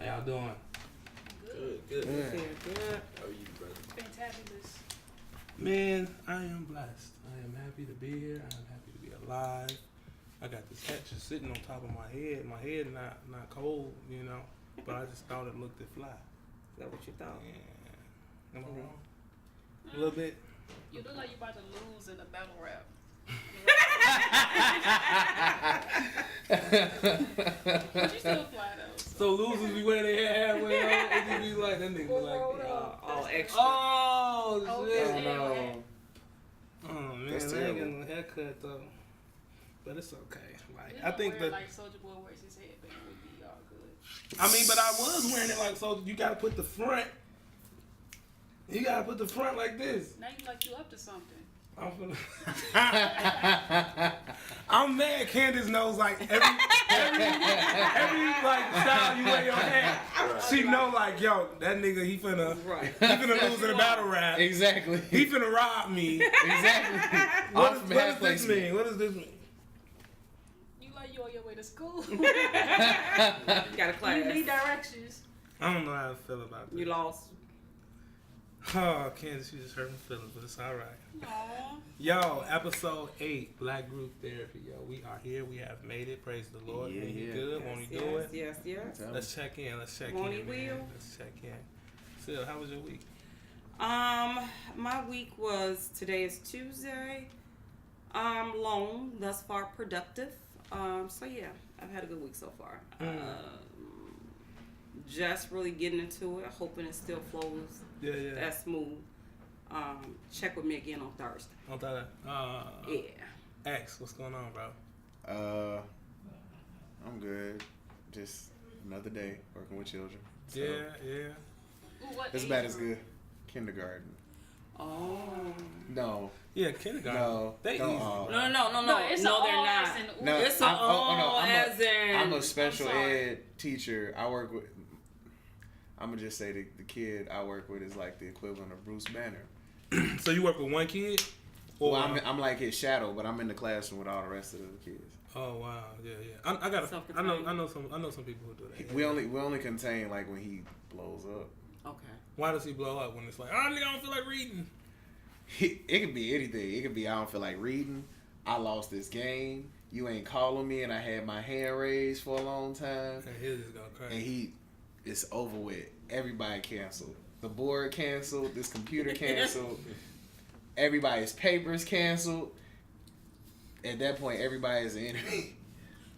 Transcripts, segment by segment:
How y'all doing? Good. Good. How are you, brother? Fantabulous. Man, I am blessed. I am happy to be here. I am happy to be alive. I got this hat just sitting on top of my head. My head not cold, you know, but I just thought it looked fly. Is that what you thought? Yeah. Am I wrong? A little bit. You look like you about to lose in a battle rap. But you still fly though. So losers be wearing their hair halfway on. It just be like, that nigga be like, All extra. oh, shit. yeah. no. Oh, man, That's I ain't terrible. getting a haircut, though. But it's okay. Like, We I think wear that... like Soulja Boy wears his headband, it would be all good. I mean, but I was wearing it like so. You gotta put the front. You gotta put the front like this. Now you like you up to something. I'm finna. I'm mad. Candace knows like every like style you wear your hair. She know like yo that nigga he finna lose in a battle rap. Exactly. He finna rob me. Exactly. What does this mean? What does this mean? You like you on your way to school. You got a You class. need directions. I don't know how I feel about this. You lost. Oh, Candace, you just hurt my feelings, but it's all right. Aww. Yo, episode 8, Black Group Therapy. Yo, we are here. We have made it. Praise the Lord. Yeah, Ain't he yeah. good? Won't he do it? Yes. Let's check in. Won't he man. will? Let's check in. Sil, how was your week? My week was, today is Tuesday. Long, thus far productive. So yeah, I've had a good week so far. Just really getting into it, hoping it still flows Yeah. that smooth. Check with me again on Thursday. On that, Yeah. X, what's going on, bro? I'm good. Just another day working with children. So Yeah. Ooh, what It's age about as group? good. Kindergarten. Oh. No. Yeah, kindergarten. No. They don't easy. all. No, It's they're all not. as in No, It's I'm- a no, as in. I'm a special I'm sorry. ed teacher. I work with. I'm gonna just say the kid I work with is like the equivalent of Bruce Banner. So you work with one kid? Or Well, I'm like his shadow, but I'm in the classroom with all the rest of the kids. Oh wow, yeah. I got. I know some people who do that. We only contain like when he blows up. Okay. Why does he blow up when it's like, oh, nigga, I don't feel like reading? It could be anything. It could be I don't feel like reading. I lost this game. You ain't calling me, and I had my hand raised for a long time. And his is going crazy. And it's over with. Everybody canceled. The board canceled. This computer canceled. Everybody's papers canceled. At that point, everybody is an enemy.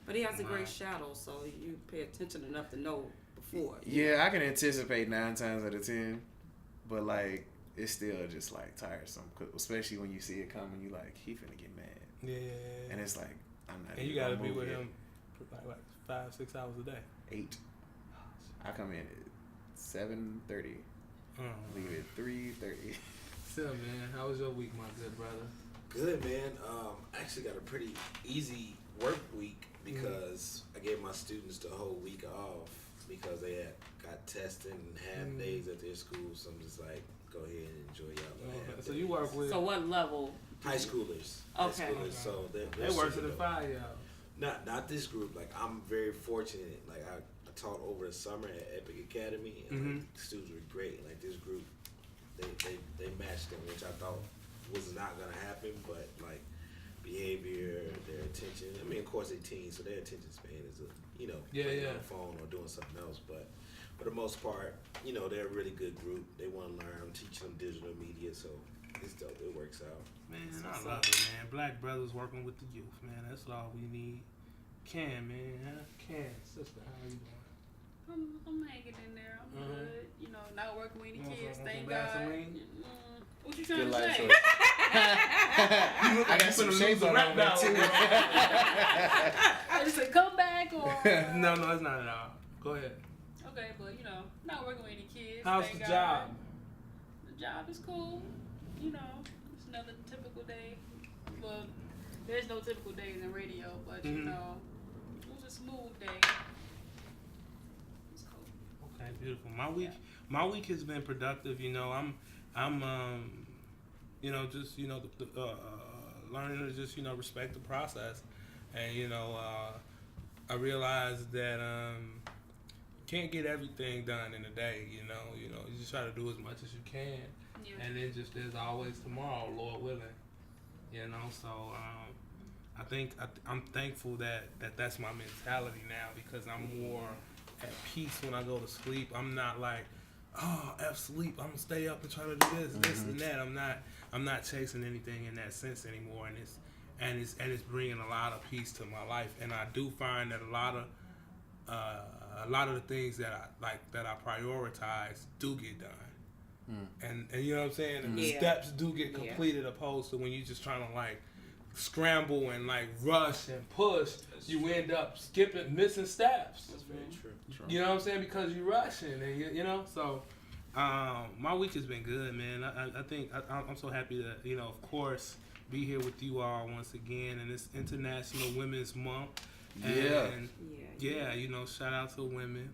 But he has a great shadow, so you pay attention enough to know before. Yeah, I can anticipate 9 times out of 10, but like it's still just like tiresome, especially when you see it coming. You like he finna get mad. Yeah. And it's like I'm not. And you even gotta gonna be move with yet. him for like 5-6 hours a day. 8. I come in at 7:30. Leave at 3:30. So man, how was your week, my good brother? Good, man. I actually got a pretty easy work week because I gave my students the whole week off because they had got tested and half days at their school. So I'm just like, go ahead and enjoy y'all. So you work with So what level? high schoolers. Okay. So they're they worse super than dope. 5 y'all. Not this group. Like I'm very fortunate. Like I taught over the summer at Epic Academy, and like, the students were great. Like this group, they matched them, which I thought was not gonna happen. But like behavior, their attention. I mean, of course they teens, so their attention span is on the phone or doing something else. But for the most part, they're a really good group. They want to learn. I'm teaching them digital media, so it's dope. It works out. Man, I love it, man. Black brothers working with the youth, man. That's all we need. Cam, man. Cam, sister, how you doing? I'm hanging in there. I'm good. Not working with any kids. Want Thank some God. Vaseline? What you trying Good to life say? choice. I got some shades on over there too. I just say come back or No, it's not at all. Go ahead. okay, but not working with any kids. How's thank the God. job? The job is cool. It's another typical day. Well, there's no typical days in radio, but it was a smooth day. It's cool. Okay, beautiful. My week has been productive. I'm just learning to just respect the process, and I realized that can't get everything done in a day. You just try to do as much as you can, and then just there's always tomorrow, Lord willing. So I think I'm thankful that's my mentality now, because I'm more at peace when I go to sleep. I'm not like, oh, F sleep, I'm gonna stay up and try to do this and that. I'm not chasing anything in that sense anymore, and it's bringing a lot of peace to my life. And I do find that a lot of the things that I prioritize do get done, and you know what I'm saying. And the steps do get completed, opposed to when you're just trying to like scramble and like rush and push. You end up missing steps. That's very true. You know what I'm saying? Because you're rushing, and So, my week has been good, man. I think I'm so happy to, of course, be here with you all once again, and it's International Women's Month. And shout out to women.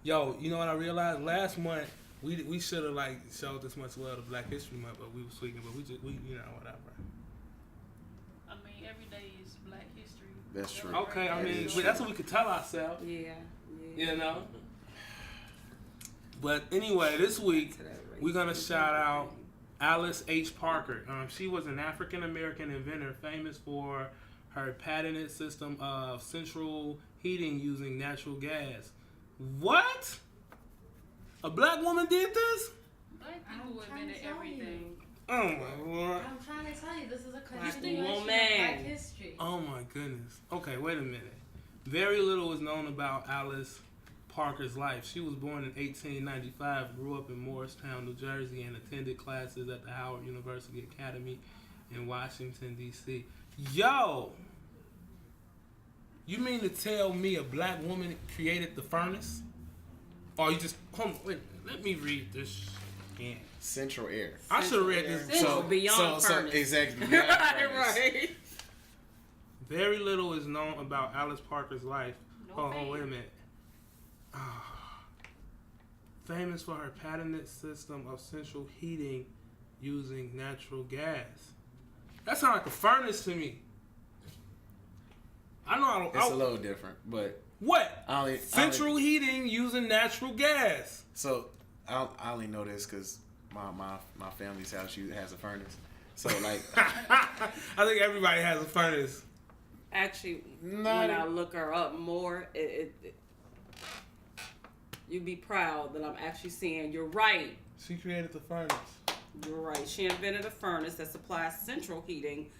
Yo, you know what I realized last month? We should have like showed this much love to Black History Month, but we were tweaking. But we whatever. I mean, every day is Black History. That's true. Okay, I mean that's what we could tell ourselves. Yeah. But anyway, this week we're gonna shout out Alice H. Parker. She was an African American inventor famous for her patented system of central heating using natural gas. What? A black woman did this? Black people invented everything. Oh my Lord. I'm trying to tell you, this is a Black continuation of woman. Black history. Oh my goodness. Okay, wait a minute. Very little is known about Alice Parker's life. She was born in 1895, grew up in Morristown, New Jersey, and attended classes at the Howard University Academy in Washington, D.C. Yo! You mean to tell me a black woman created the furnace? Or you just... Hold on, wait. Let me read this again. Central air. I should have read this. Beyond furnace. Exactly. Beyond furnace. Right. Very little is known about Alice Parker's life. Wait a minute. Famous for her patented system of central heating using natural gas. That sounds like a furnace to me. It's a little different, but what? Central heating using natural gas. So I only know this because my family's house has a furnace. So like, I think everybody has a furnace. Actually, when I look her up more, you'd be proud that I'm actually seeing you're right. She created the furnace. You're right. She invented a furnace that supplies central heating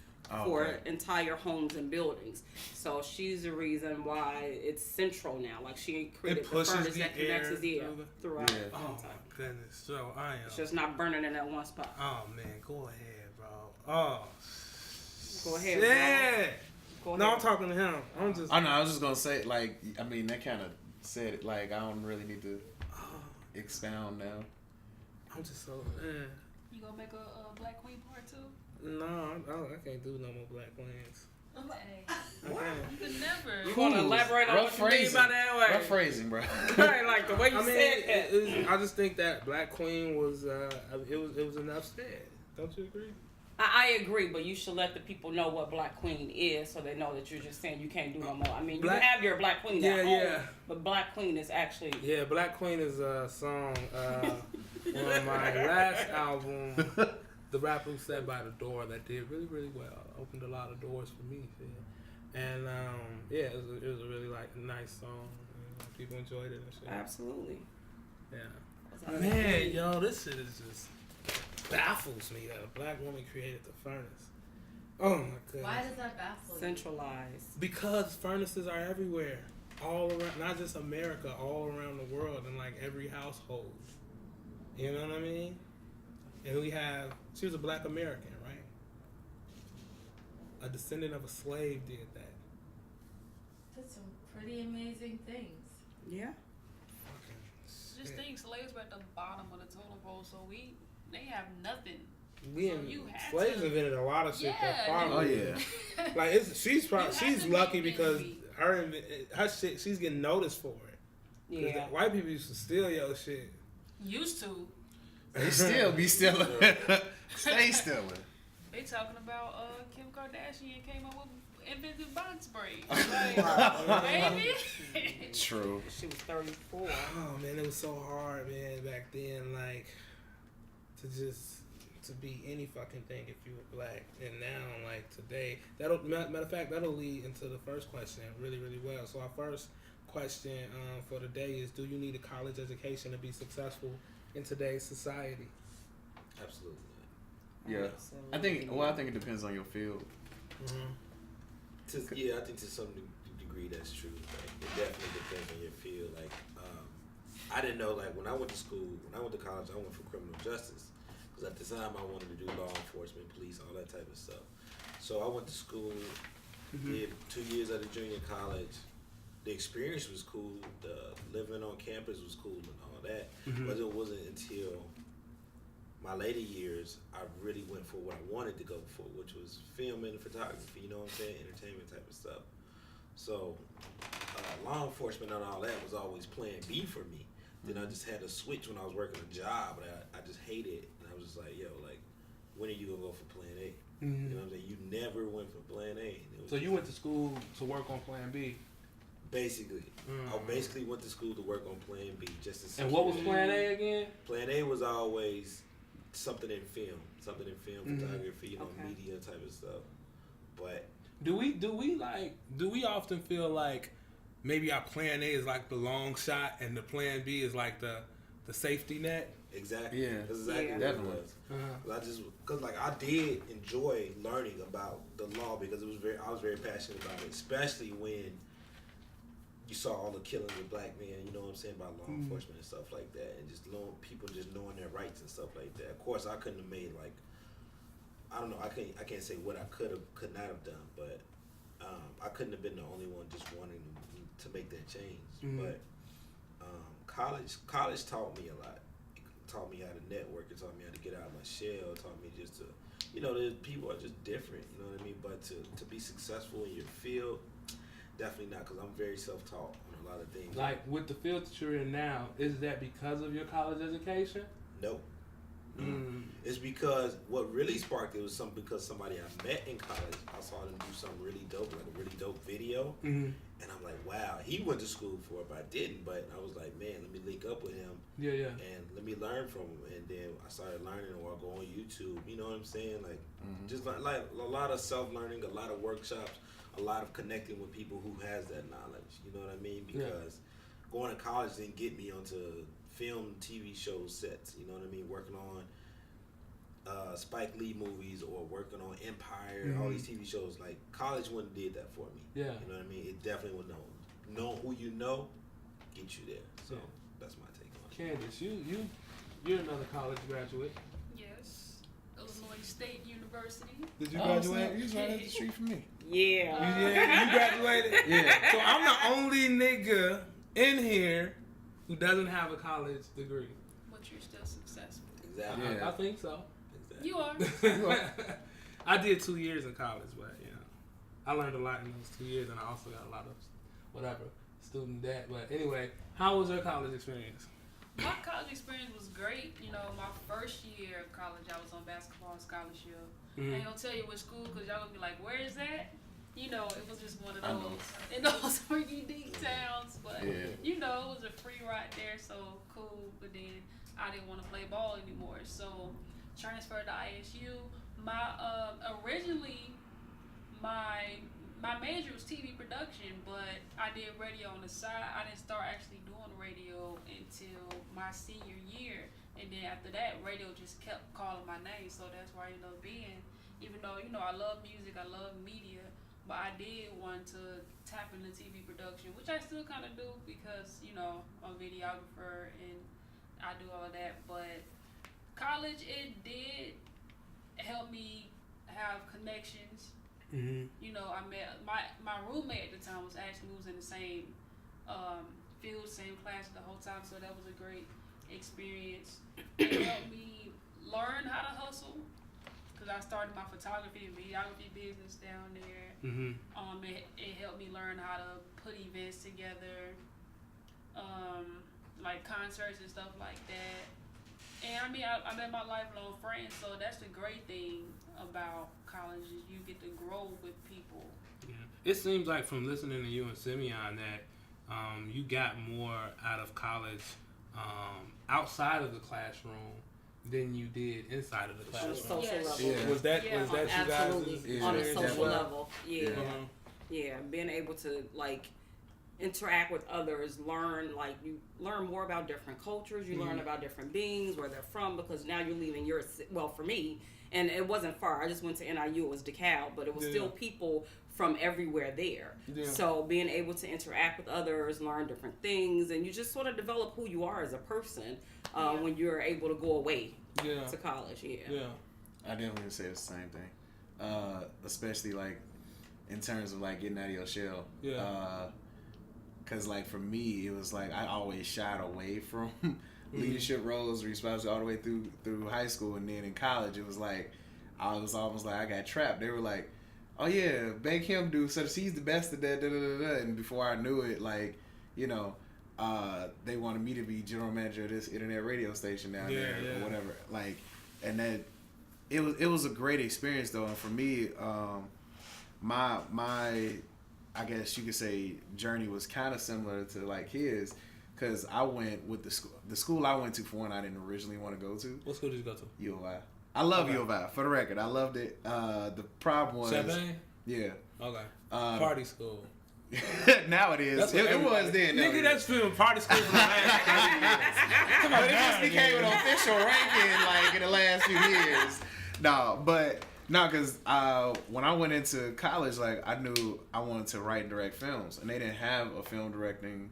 for entire homes and buildings. So she's the reason why it's central now. Like she created the furnace that connects the air throughout. Oh my goodness. So I am. It's just not burning in that one spot. Oh man, go ahead, bro. Oh. Go ahead. Yeah. Go ahead. No, I'm talking to him. I was just gonna say, like, I mean, that kind of said it. Like, I don't really need to expound now. I'm just so. You gonna make a Black Queen part 2? No, I can't do no more Black Queens. Okay. What? You could never. You want to elaborate on what you mean by that way? Rough phrasing, bro. Right, like the way you said that. I just think that Black Queen was it was enough said. Don't you agree? I agree, but you should let the people know what Black Queen is, so they know that you're just saying you can't do no more. I mean, you have your Black Queen at home, but Black Queen is actually Black Queen is a song on my last album, The Rapper Who Sat by the Door, that did really, really well. Opened a lot of doors for me, and it was a really nice song. People enjoyed it and shit. Absolutely. Yeah. Man, yo, this shit is just baffles me that a black woman created the furnace. Oh my goodness. Why does that baffle you? Centralized. Because furnaces are everywhere. All around, not just America, all around the world, in like every household. You know what I mean? And she was a black American, right? A descendant of a slave did that. Did some pretty amazing things. Yeah. Just think, slaves were at the bottom of the totem pole, so they have nothing. Slaves invented a lot of shit. Like she's lucky because her shit, she's getting noticed for it. Yeah. White people used to steal your shit. Used to. They still be stealing. Stay stealing. They talking about Kim Kardashian came up with invented box braids. Like, baby. True. She was 34. Oh man, it was so hard, man, back then. Like to be any fucking thing if you were black. And now, like today, matter of fact, that'll lead into the first question really, really well. So our first question for today is: do you need a college education to be successful in today's society? Absolutely. Yeah. Absolutely. I think it depends on your field. Mm-hmm. I think to some degree that's true. Like, it definitely depends on your field. Like, I didn't know, like, when I went to college, I went for criminal justice. Because at the time, I wanted to do law enforcement, police, all that type of stuff. So I went to school, did 2 years at a junior college. The experience was cool. The living on campus was cool and all that. But it wasn't until my later years I really went for what I wanted to go for, which was film and photography, you know what I'm saying, entertainment type of stuff. So law enforcement and all that was always plan B for me. Then I just had to switch when I was working a job, but I just hated it. And I was just like, yo, like, when are you gonna go for plan A? You know what I'm saying? You never went for plan A. So you went to school to work on plan B? Basically. I basically went to school to work on plan B. Just to and what was plan A again? Plan A was always something in film, photography, you know, media type of stuff. But do we often feel like maybe our plan A is like the long shot and the plan B is like the safety net? Exactly. Yeah. That's exactly what it was. Because I did enjoy learning about the law because I was very passionate about it, especially when you saw all the killings of black men, you know what I'm saying, about law enforcement and stuff like that, and just people just knowing their rights and stuff like that. Of course, I couldn't have made I don't know, I can't say what I could not have done, but I couldn't have been the only one just wanting to make that change. But college taught me a lot. It taught me how to network. It taught me how to get out of my shell. It taught me just to, people are just different. You know what I mean? But to be successful in your field, definitely not, because I'm very self-taught on a lot of things. Like with the field that you're in now, is that because of your college education? No. It's because what really sparked it was because somebody I met in college, I saw them do something really dope, like a really dope video, and I'm like, wow, he went to school for it, but I didn't. But I was like, man, let me link up with him, and let me learn from him. And then I started learning, or I go on YouTube. You know what I'm saying? Like, just like a lot of self-learning, a lot of workshops, a lot of connecting with people who has that knowledge. You know what I mean? Because going to college didn't get me onto film, TV show sets. You know what I mean? Working on Spike Lee movies or working on Empire, all these TV shows. Like, college wouldn't did that for me. Yeah. You know what I mean? It definitely would know who you know, get you there. So that's my take on it. Candace, you're another college graduate. Yes. Illinois State University. Did you graduate? You was right up the street from me. Yeah. You graduated? Yeah. So I'm the only nigga in here who doesn't have a college degree. But you're still successful. Exactly. I think so. You are. I did 2 years in college, but I learned a lot in those 2 years, and I also got a lot of student debt. But anyway, how was your college experience? My college experience was great. My first year of college, I was on basketball scholarship. I ain't gonna tell you which school, because y'all gonna be like, where is that? It was just one of those in those unique towns. But it was a free ride there, so cool. But then I didn't want to play ball anymore, so transferred to ISU. Originally my major was TV production, but I did radio on the side. I didn't start actually doing radio until my senior year, and then after that, radio just kept calling my name. So that's where I ended up being. Even though I love music, I love media, but I did want to tap into TV production, which I still kind of do because I'm a videographer and I do all of that. But college, it did help me have connections. I met my roommate at the time was in the same field, same class the whole time, so that was a great experience. It helped me learn how to hustle because I started my photography and videography business down there. It helped me learn how to put events together, like concerts and stuff like that. And I met my lifelong friends, so that's the great thing about college is you get to grow with people. Yeah. It seems like from listening to you and Simeon that you got more out of college outside of the classroom than you did inside of the On a classroom. social Yes. level. Was that Yeah. you guys' Absolutely. On a experience as social well? level. Yeah. Yeah. Uh-huh. Yeah. Being able to like interact with others, you learn more about different cultures, you learn about different beings, where they're from, because now you're leaving for me, and it wasn't far. I just went to NIU, it was DeKalb, but it was still people from everywhere there. Yeah. So being able to interact with others, learn different things, and you just sort of develop who you are as a person when you're able to go away to college. Yeah. I definitely say it's the same thing, especially like in terms of like getting out of your shell. Yeah. Cause like for me, it was like I always shied away from leadership roles, responsibility all the way through high school, and then in college, it was like I was almost like I got trapped. They were like, "Oh yeah, beg him, dude. So he's the best at that." And before I knew it, like they wanted me to be general manager of this internet radio station down there or whatever. Like, and that it was a great experience though. And for me, my I guess you could say journey was kind of similar to like his, because I went with the school I went to. For one, I didn't originally want to go to. What school did you go to? U of I. I love U of I. For the record, I loved it. The problem was yeah. Okay. Party school. Now it is. It was then. Nigga, that's film party school for the last 30 years. Come on, But it just became an official ranking like in the last few years. No, because when I went into college, like I knew I wanted to write and direct films, and they didn't have a film directing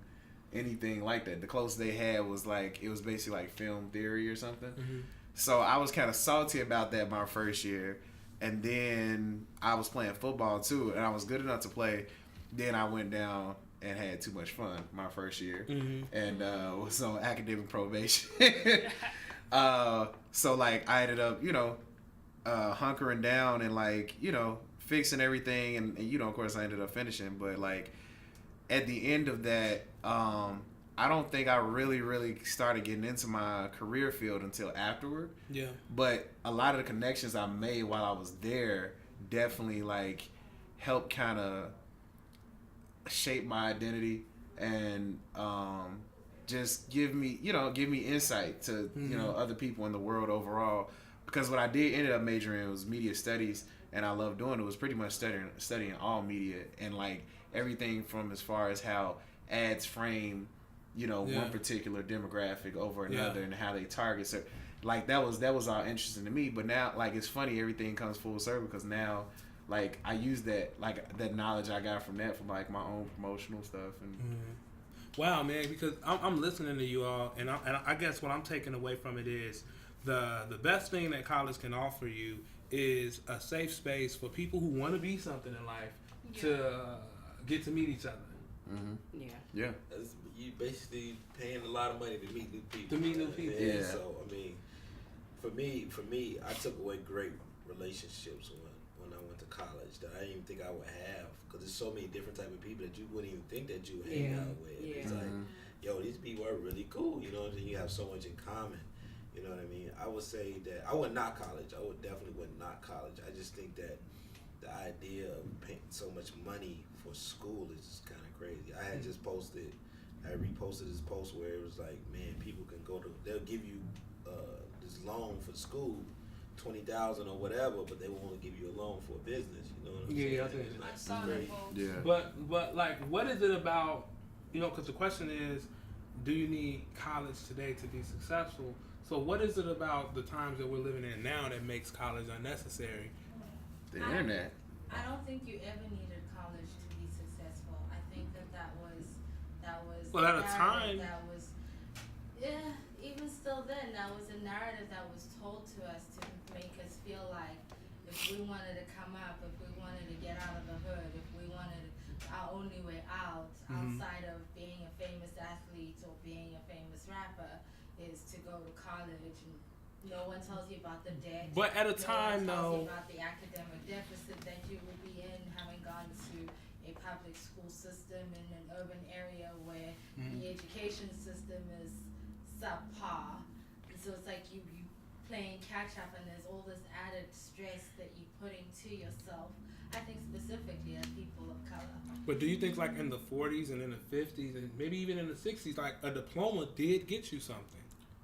anything like that. The closest they had was like it was basically like film theory or something. Mm-hmm. So I was kind of salty about that my first year, and then I was playing football too, and I was good enough to play. Then I went down and had too much fun my first year, and was on academic probation. So like I ended up, hunkering down and like, fixing everything, and of course I ended up finishing, but like at the end of that, I don't think I really started getting into my career field until afterward. Yeah. But a lot of the connections I made while I was there definitely like helped kind of shape my identity and just give me insight to other people in the world overall. Because what I did ended up majoring in was media studies, and I loved doing it. It was pretty much studying all media and like everything from as far as how ads frame, one particular demographic over another and how they target. So like that was all interesting to me. But now like it's funny, everything comes full circle, because now like I use that knowledge I got from that for like my own promotional stuff and. Wow, man! Because I'm listening to you all, and I guess what I'm taking away from it is the best thing that college can offer you is a safe space for people who want to be something in life to get to meet each other. Mm-hmm. Yeah. You basically paying a lot of money to meet new people. Yeah. So I mean, for me, I took away great relationships when I went to college that I didn't even think I would have, because there's so many different type of people that you wouldn't even think that you hang out with. Yeah. It's like, yo, these people are really cool. You have so much in common. You know what I mean? I would say that I would not college. I would definitely not college. I just think that the idea of paying so much money for school is just kind of crazy. I had just I reposted this post where it was like, man, people can they'll give you this loan for school, $20,000 or whatever, but they won't give you a loan for a business. You know what I'm saying? Yeah, I think I saw that post. Yeah. But like, what is it about? Because the question is, do you need college today to be successful? So what is it about the times that we're living in now that makes college unnecessary? The internet. I don't think you ever needed college to be successful. I think that was well, at a time that was even still then that was a narrative that was told to us to make us feel like if we wanted to come up, if we wanted to get out of the hood, if we wanted our only way out outside of being a famous athlete or being a famous rapper is to go to college, and no one tells you about the debt. But at a time, no one tells though, you about the academic deficit that you would be in, having gone to a public school system in an urban area where the education system is subpar. And so it's like you playing catch up, and there's all this added stress that you're putting to yourself I think specifically as people of color. But do you think like in the 40s and in the 50s and maybe even in the 60s, like a diploma did get you something?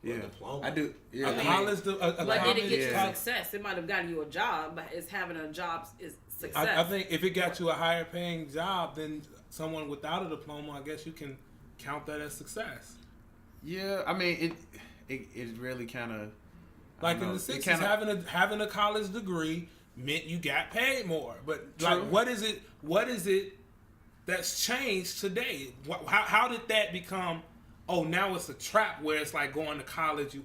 Yeah, diploma. I do. Yeah, A college, But did it get you Yeah. success? It might have gotten you a job, but is having a job is success. I think if it got you a higher paying job than someone without a diploma, I guess you can count that as success. Yeah, I mean it really kind of Like in the 60s, having a college degree meant you got paid more. But like, True. what is it that's changed today? How did that become? Oh, now it's a trap where it's like going to college.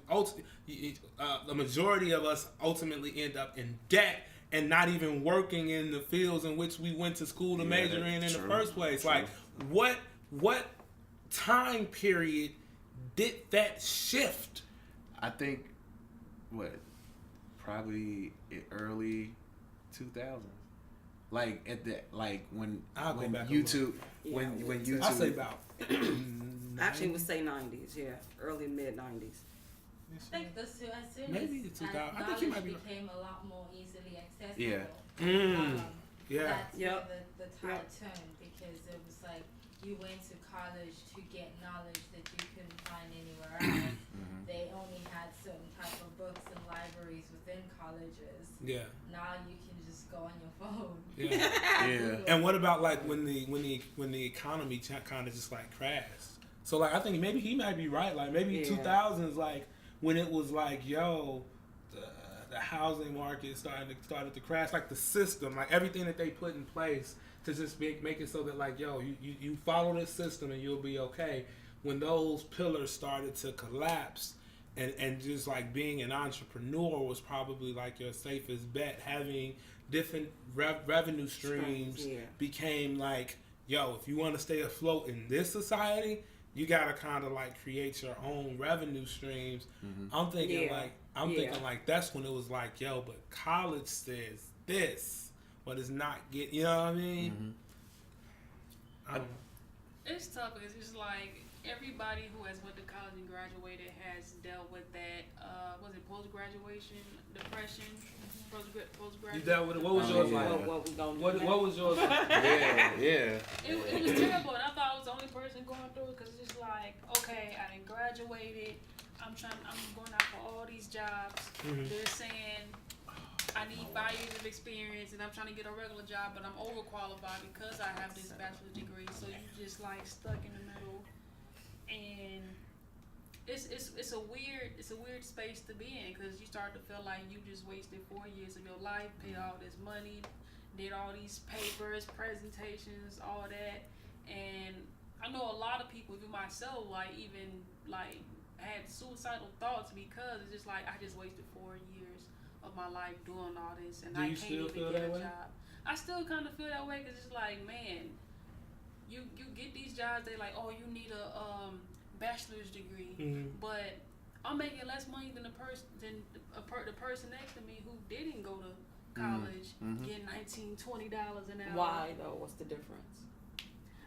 The majority of us ultimately end up in debt and not even working in the fields in which we went to school to major in the first place. True. Like, what time period did that shift? I think probably early 2000s. Like at the when YouTube when YouTube. I say about. Actually, would say 90s, yeah, early mid 90s. I think as soon Maybe as 2000. I think knowledge you might be right. became a lot more easily accessible. Yeah. Yeah. That's where the tide turned, because it was like you went to college to get knowledge that you couldn't find anywhere else. They only had certain type of books and libraries within colleges. Yeah. Now you can just go on your phone. Yeah. Yeah. And what about like when the economy kind of just like crashed? So like I think maybe he might be right. Like maybe 2000s, like when it was like the housing market started to crash. Like the system, like everything that they put in place to just make it so that like you follow this system and you'll be okay. When those pillars started to collapse. And just like being an entrepreneur was probably like your safest bet. Having different revenue streams became like, if you want to stay afloat in this society, you gotta kind of like create your own revenue streams. I'm thinking like that's when it was like, but college says this, but it's not get. You know what I mean? I don't know. It's tough because it's like everybody who has went to college and graduated has dealt with that. Was it post-graduation depression? Post-graduation. You dealt with it. What was yours like? What was yours like? Yeah. It was terrible, and I thought I was the only person going through it, because it's just like, okay, I done graduated. I'm going out for all these jobs. They're saying I need 5 years of experience, and I'm trying to get a regular job, but I'm overqualified because I have this bachelor's degree. So you're just like stuck in the middle, and it's a weird space to be in, because you start to feel like you just wasted 4 years of your life, paid all this money, did all these papers, presentations, all that, and I know a lot of people, even myself, like even like had suicidal thoughts, because it's just like I just wasted 4 years of my life doing all this, and I can't even get a job. I still kind of feel that way, because it's like, man, you get these jobs, they like, oh, you need a bachelor's degree, but I'm making less money than the person next to me who didn't go to college, getting $19-20 an hour. Why though? What's the difference?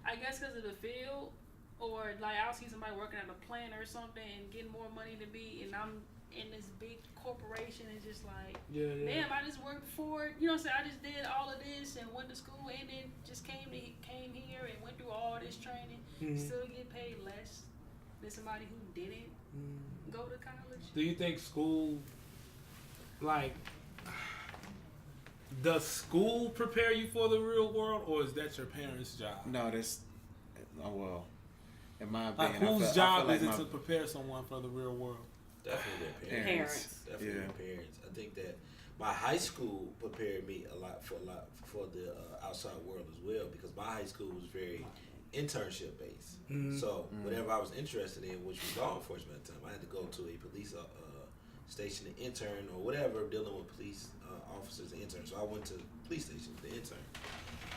I guess because of the field, or like I'll see somebody working at a plant or something and getting more money than me, and I'm in this big corporation. It's just like, damn, I just worked for it. You know what I'm saying? I just did all of this and went to school, and then just came here and went through all this training, still get paid less than somebody who didn't go to college. Do you think school, like, does school prepare you for the real world, or is that your parents' job? No, in my Like, opinion, whose job is it to prepare someone for the real world? Definitely their parents. Definitely their parents. I think that my high school prepared me a lot for the outside world as well, because my high school was very internship based. So whatever I was interested in, which was law enforcement at the time, I had to go to a police station to intern or whatever, dealing with police officers and interns. So I went to the police station to intern.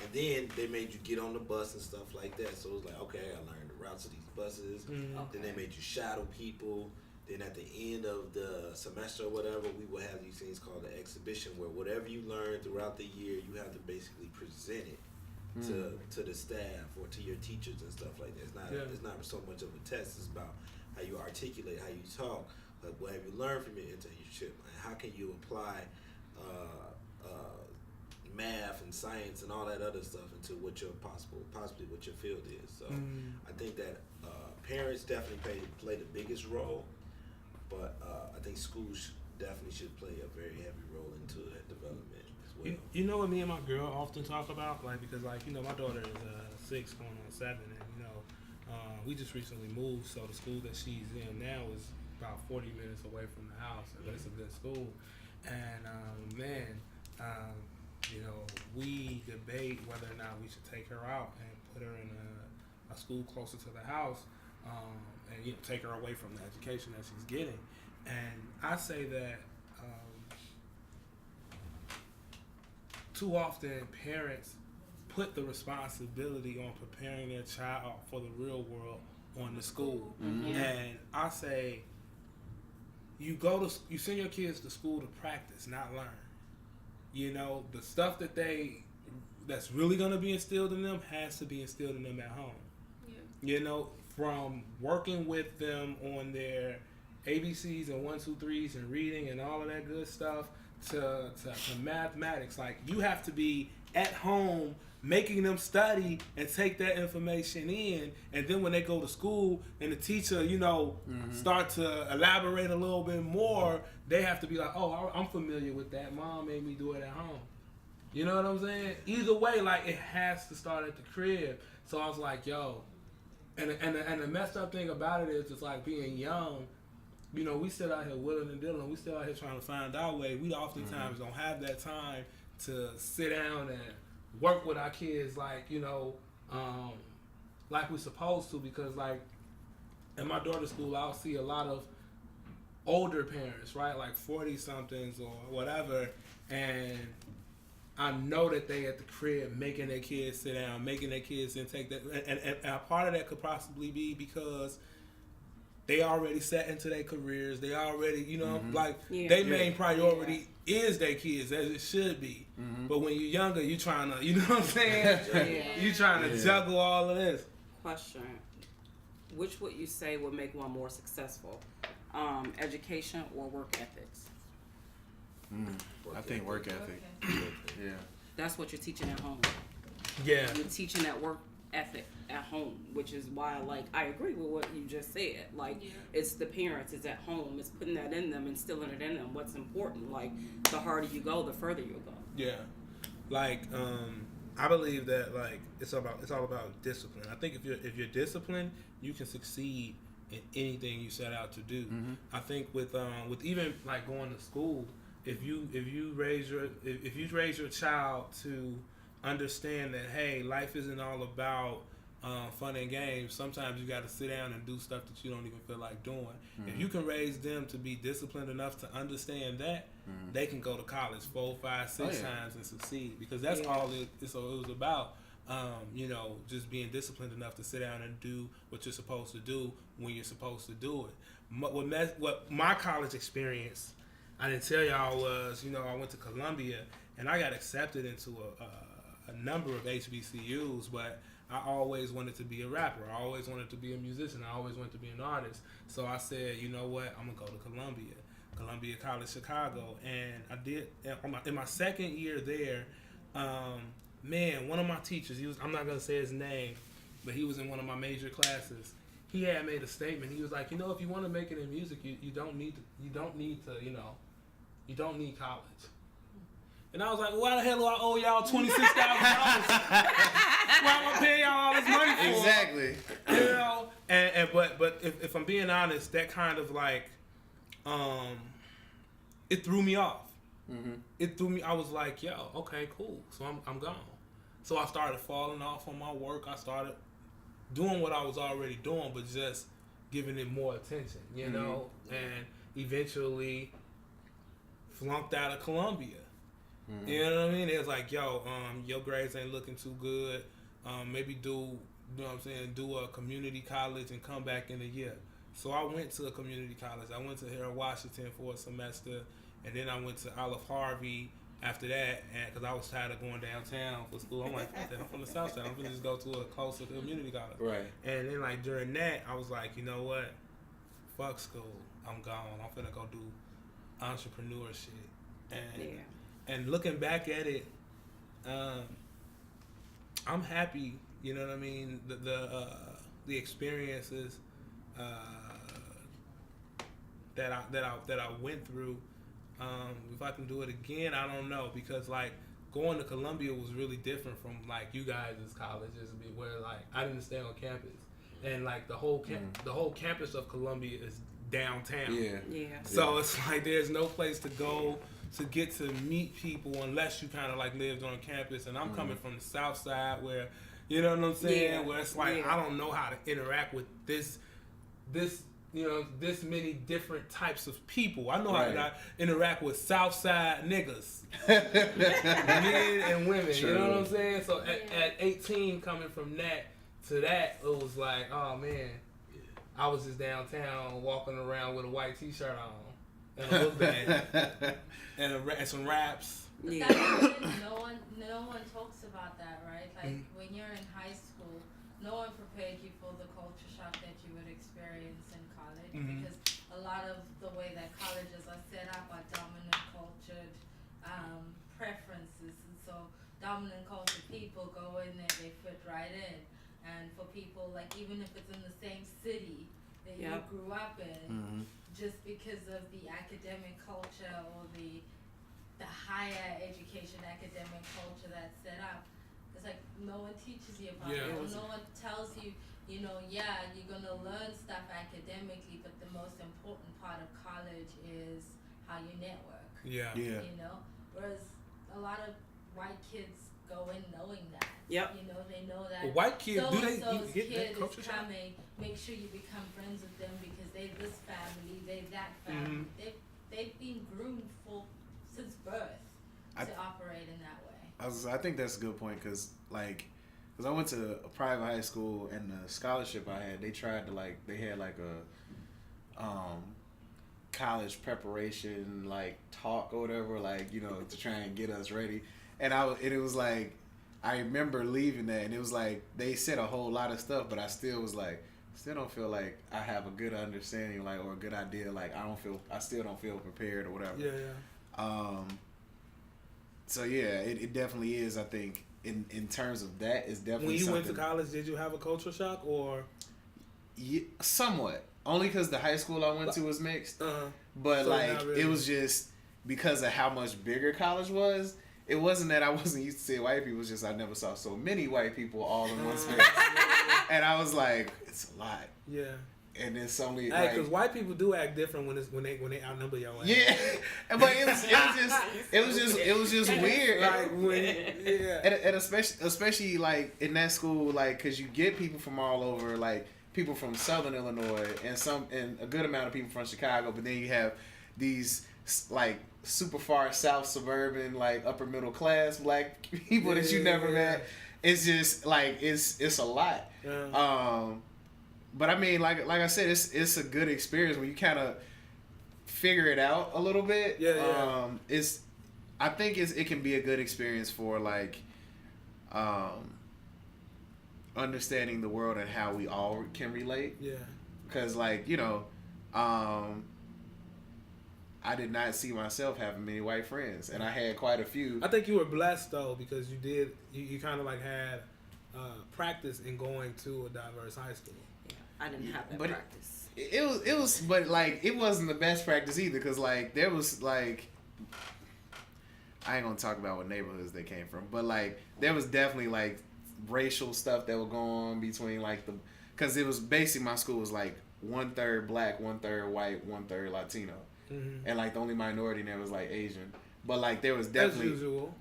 And then they made you get on the bus and stuff like that. So it was like, okay, I learned the routes of these buses. Then they made you shadow people. Then at the end of the semester or whatever, we would have these things called an exhibition, where whatever you learned throughout the year, you have to basically present it to the staff or to your teachers and stuff like that. It's not so much of a test. It's about how you articulate, how you talk. Like, what have you learned from your internship? And how can you apply math and science and all that other stuff into what your possibly what your field is. So I think that parents definitely play the biggest role, but I think schools definitely should play a very heavy role into that development as well. You know what me and my girl often talk about, like, because like, you know, my daughter is 6 going on 7, and you know, we just recently moved, so the school that she's in now is about 40 minutes away from the house, and it's a good school. And you know, we debate whether or not we should take her out and put her in a school closer to the house, and you know, take her away from the education that she's getting. And I say that too often parents put the responsibility on preparing their child for the real world on the school. And I say, you send your kids to school to practice, not learn. You know, the stuff that's really going to be instilled in them has to be instilled in them at home. You know, from working with them on their ABCs and 1, 2, 3s and reading and all of that good stuff to mathematics. Like, you have to be at home making them study and take that information in, and then when they go to school and the teacher, you know, start to elaborate a little bit more, they have to be like, oh, I'm familiar with that. Mom made me do it at home. You know what I'm saying? Either way, like, it has to start at the crib. So I was like, yo, and the messed up thing about it is, it's like being young. You know, we still out here willing and dealing. We still out here trying to find our way. We oftentimes don't have that time to sit down and work with our kids like, you know, like we're supposed to, because like in my daughter's school, I'll see a lot of older parents, right, like 40-somethings or whatever, and I know that they at the crib making their kids sit down, making their kids and take that, and a part of that could possibly be because they already set into their careers. They already, you know, like their main priority is their kids, as it should be. But when you're younger, you trying to, you know what I'm saying? You trying to juggle all of this. Question: which would you say would make one more successful, education or work ethics? I think work ethic. Yeah. That's what you're teaching at home. Yeah. You're teaching that work ethic at home, which is why, like, I agree with what you just said. Like, it's the parents, it's at home, it's putting that in them, instilling it in them. What's important? Like, the harder you go, the further you'll go. Yeah. Like, I believe that, like, it's all about discipline. I think if you're disciplined, you can succeed in anything you set out to do. I think with even like going to school, if you raise your child to understand that, hey, life isn't all about fun and games. Sometimes you got to sit down and do stuff that you don't even feel like doing. If you can raise them to be disciplined enough to understand that, they can go to college 4, 5, 6 times and succeed, because that's all it was about. You know, just being disciplined enough to sit down and do what you're supposed to do when you're supposed to do it. What my college experience, I didn't tell y'all, was, you know, I went to Columbia and I got accepted into a number of HBCUs, but I always wanted to be a rapper. I always wanted to be a musician. I always wanted to be an artist. So I said, you know what, I'm going to go to Columbia College, Chicago. And I did, in my second year there, man, one of my teachers, I'm not going to say his name, but he was in one of my major classes. He had made a statement. He was like, you know, if you want to make it in music, you don't need college. And I was like, why the hell do I owe y'all $26,000? Why am I paying y'all all this money for? Exactly. You know, but if I'm being honest, that kind of like, it threw me off. It threw me. I was like, yo, okay, cool. So I'm gone. So I started falling off on my work. I started doing what I was already doing, but just giving it more attention, you know, and eventually flunked out of Columbia. You know what I mean? It was like, yo, your grades ain't looking too good. Maybe do, you know what I'm saying, do a community college and come back in a year. So I went to a community college. I went to Harold Washington for a semester, and then I went to Olive Harvey after that, because I was tired of going downtown for school. I'm like, fuck that, I'm from the South Side. I'm gonna just go to a closer community college. Right. And then like during that, I was like, you know what? Fuck school. I'm gone. I'm finna go do entrepreneur shit. And looking back at it, I'm happy. You know what I mean? The experiences that I went through. If I can do it again, I don't know, because like going to Columbia was really different from like you guys' colleges, where like I didn't stay on campus, and like the whole campus of Columbia is downtown. Yeah. So it's like there's no place to go to get to meet people unless you kind of like lived on campus. And I'm coming from the South Side, where you know what I'm saying, where it's like I don't know how to interact with this this many different types of people. I know how to interact with South Side niggas, men and women. True. You know what I'm saying? So at 18, coming from that to that, it was like, oh man, I was just downtown walking around with a white T-shirt on and a book bag and some raps. Yeah. No one talks about that, right? Like when you're in high school, no one prepared you for the culture shock that you would experience in college, because a lot of the way that colleges are set up are dominant cultured preferences, and so dominant cultured people go in there, they fit right in. And for people, like, even if it's in the same city that you grew up in, just because of the academic culture or the higher education academic culture that's set up, it's like no one teaches you about it. No one tells you, you're going to learn stuff academically, but the most important part of college is how you network. Yeah. You know? Whereas a lot of white kids go in knowing that. Yep. You know, they know that. Well, white kids, do they get that culture is shock? coming. Make sure you become friends with them because they this family, they that family. They've been groomed since birth to operate in that way. I think that's a good point, because I went to a private high school, and the scholarship I had, they tried to they had like a college preparation talk or whatever, to try and get us ready. And it was like, I remember leaving that, and it was like they said a whole lot of stuff, but I still was like, still don't feel like I have a good understanding, or a good idea. I still don't feel prepared or whatever. So it definitely is. I think in terms of that, it's definitely. When you went to college, did you have a culture shock or? Yeah, somewhat. Only because the high school I went to was mixed. But so really. It was just because of how much bigger college was. It wasn't that I wasn't used to seeing white people. It was just I never saw so many white people all in one space. And I was like, it's a lot. Yeah. And then somebody because white people do act different when they outnumber your ass. Yeah, but it was just weird. And especially in that school, because you get people from all over, people from Southern Illinois and a good amount of people from Chicago, but then you have these super far south suburban upper middle class black people that you never met. It's just it's a lot. But I mean, like I said, it's a good experience when you kind of figure it out a little bit. I think it can be a good experience for understanding the world and how we all can relate. Yeah. Because I did not see myself having many white friends, and I had quite a few. I think you were blessed though, because you kind of had practice in going to a diverse high school. I didn't have that practice. It was, but it wasn't the best practice either, because there was I ain't gonna talk about what neighborhoods they came from, but there was definitely racial stuff that would go on between because it was basically my school was 1/3 black, 1/3 white, 1/3 Latino, and the only minority in there was Asian, but there was definitely as usual.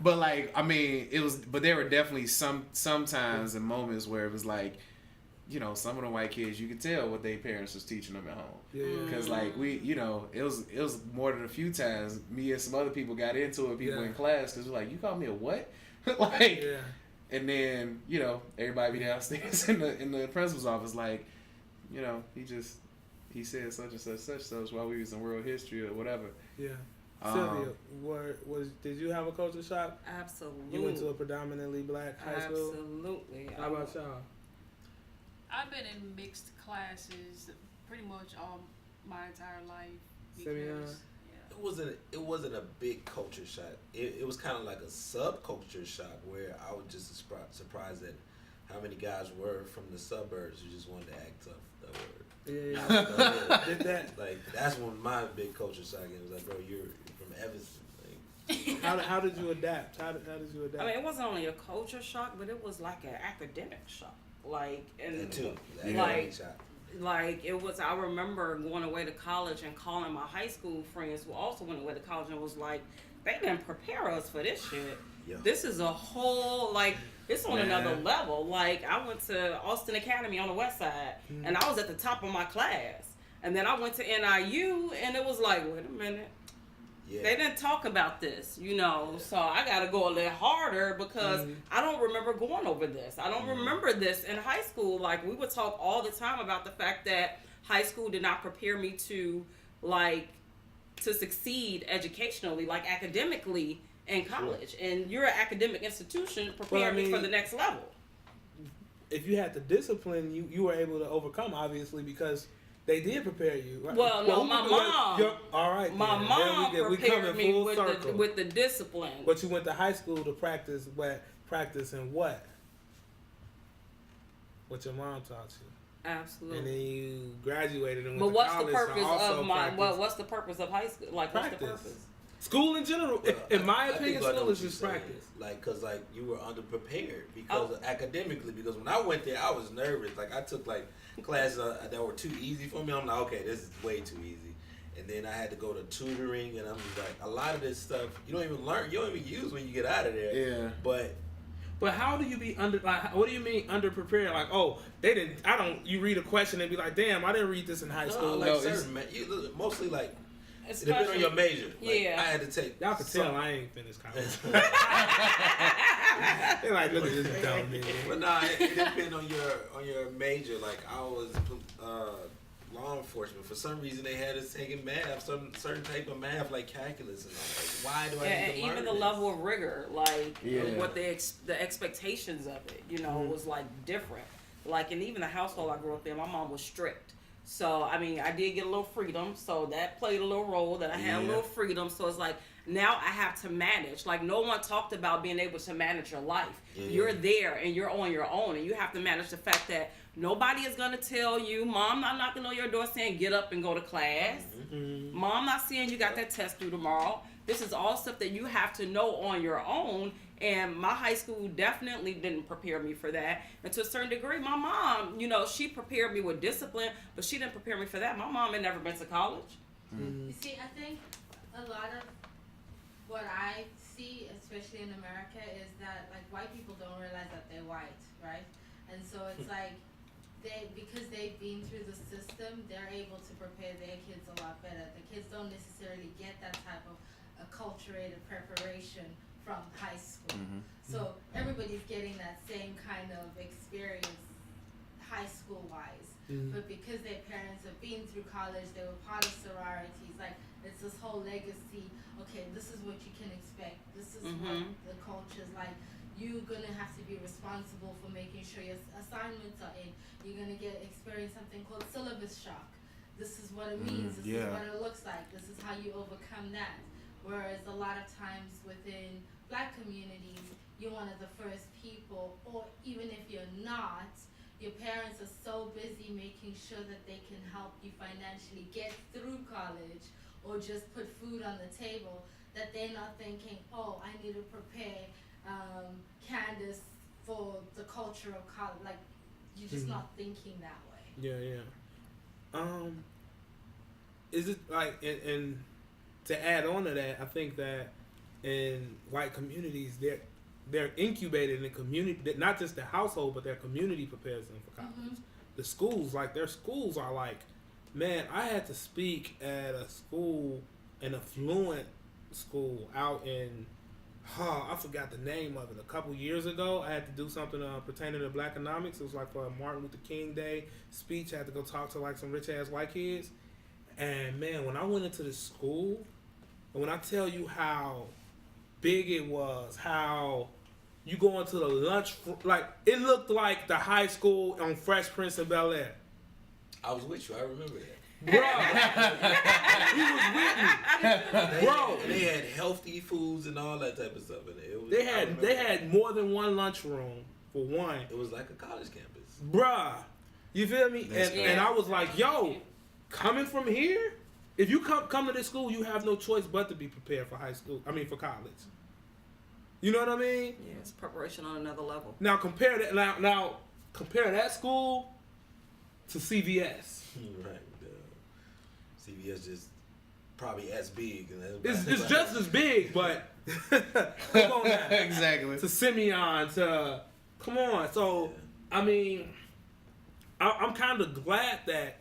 But I mean, it was, but there were definitely sometimes and moments where it was some of the white kids, you could tell what their parents was teaching them at home. Because we, it was more than a few times me and some other people got into it, people in class, because we're you call me a what? And then everybody be downstairs in the principal's office he said such and such while we was in world history or whatever. Sylvia, did you have a culture shock? Absolutely. You went to a predominantly black high school? Absolutely. How about y'all? I've been in mixed classes pretty much all my entire life. it wasn't a big culture shock. It was kind of like a subculture shock where I was just surprised at how many guys were from the suburbs who just wanted to act tough. That word. Yeah. Did that? Like that's one of my big culture shock. It was like, bro, you're from Evanston. How did you adapt? How did you adapt? I mean, it wasn't only a culture shock, but it was like an academic shock. Like, and That too. like, like it was. I remember going away to college and calling my high school friends who also went away to college and was like, they didn't prepare us for this shit. Yeah. This is a whole like. It's on another level. Like, I went to Austin Academy on the west side, and I was at the top of my class. And then I went to NIU, and it was like, wait a minute. Yeah. They didn't talk about this, you know, so I got to go a little harder because I don't remember going over this. I don't remember this in high school. Like, we would talk all the time about the fact that high school did not prepare me to, like, to succeed educationally, like, academically in college. And you're an academic institution preparing me for the next level. If you had the discipline, you were able to overcome, obviously, because they did prepare you. Right? Well, no, my mom. All right. My mom prepared me with the discipline. But you went to high school to practice and what? What your mom taught you. Absolutely. And then you graduated and but went to college. But what's the purpose of my? Practice. What's the purpose of high school? Like, practice. what's the purpose? School in general, in my opinion, I school is just practice. Like, cause like you were underprepared because academically. Because when I went there, I was nervous. Like I took like classes that were too easy for me. I'm like, okay, this is way too easy. And then I had to go to tutoring, and I'm just like, a lot of this stuff you don't even learn, you don't even use when you get out of there. Yeah. But how do you be what do you mean underprepared? Like, oh, they didn't. You read a question and be like, damn, I didn't read this in high school. Like mostly like. It depends on your major. Like, yeah. I had to take. Y'all can tell I ain't finished college. They're like, look at this dumb nigga. But nah, it depends on your major. Like I was law enforcement. For some reason, they had us taking math, some certain type of math like calculus, and I'm like, why do I need to learn even the this? level of rigor, like what the expectations of it, you know, was like different. Like, and even the household I grew up in, my mom was strict. So, I mean, I did get a little freedom, so that played a little role, that I had a little freedom. So it's like, now I have to manage. Like, no one talked about being able to manage your life. Yeah. You're there, and you're on your own, and you have to manage the fact that nobody is going to tell you, Mom, not knocking on your door saying, get up and go to class. Mm-hmm. Mom, not saying you got that test due tomorrow. This is all stuff that you have to know on your own. And my high school definitely didn't prepare me for that. And to a certain degree, my mom, you know, she prepared me with discipline, but she didn't prepare me for that. My mom had never been to college. Mm-hmm. You see, I think a lot of what I see, especially in America, is that, like, white people don't realize that they're white, right? And so it's like, because they've been through the system, they're able to prepare their kids a lot better. The kids don't necessarily get that type of acculturated preparation from high school. Mm-hmm. So everybody's getting that same kind of experience high school wise. Mm-hmm. But because their parents have been through college, they were part of sororities, like it's this whole legacy, okay, this is what you can expect. This is what the culture's like. You're gonna have to be responsible for making sure your assignments are in. You're gonna experience something called syllabus shock. This is what it means, this is what it looks like, this is how you overcome that. Whereas a lot of times within Black communities, you're one of the first people, or even if you're not, your parents are so busy making sure that they can help you financially get through college or just put food on the table, that they're not thinking, oh, I need to prepare Candace for the culture of college. Like, you're just not thinking that way. Yeah. Is it like, and to add on to that, I think that in white communities, they're incubated in the community, not just the household, but their community prepares them for college. Mm-hmm. The schools, like their schools are like, man, I had to speak at a school, an affluent school out in, I forgot the name of it. A couple years ago, I had to do something pertaining to Black economics. It was like for a Martin Luther King Day speech. I had to go talk to like some rich ass white kids. And man, when I went into the school, and when I tell you how big it was, how you go into the lunch, like it looked like the high school on Fresh Prince of Bel-Air. I was with you. I remember that. He was with me, bro. They had healthy foods and all that type of stuff in it. They had more than one lunchroom for one. It was like a college campus. Bruh. You feel me? And I was like, yo, coming from here, if you come to this school, you have no choice but to be prepared for for college. You know what I mean? Yeah, it's preparation on another level. Now compare that school to CVS. Right. CVS just probably as big. It's just as big, but come on now. Exactly. To Simeon, come on. So I mean, I'm kind of glad that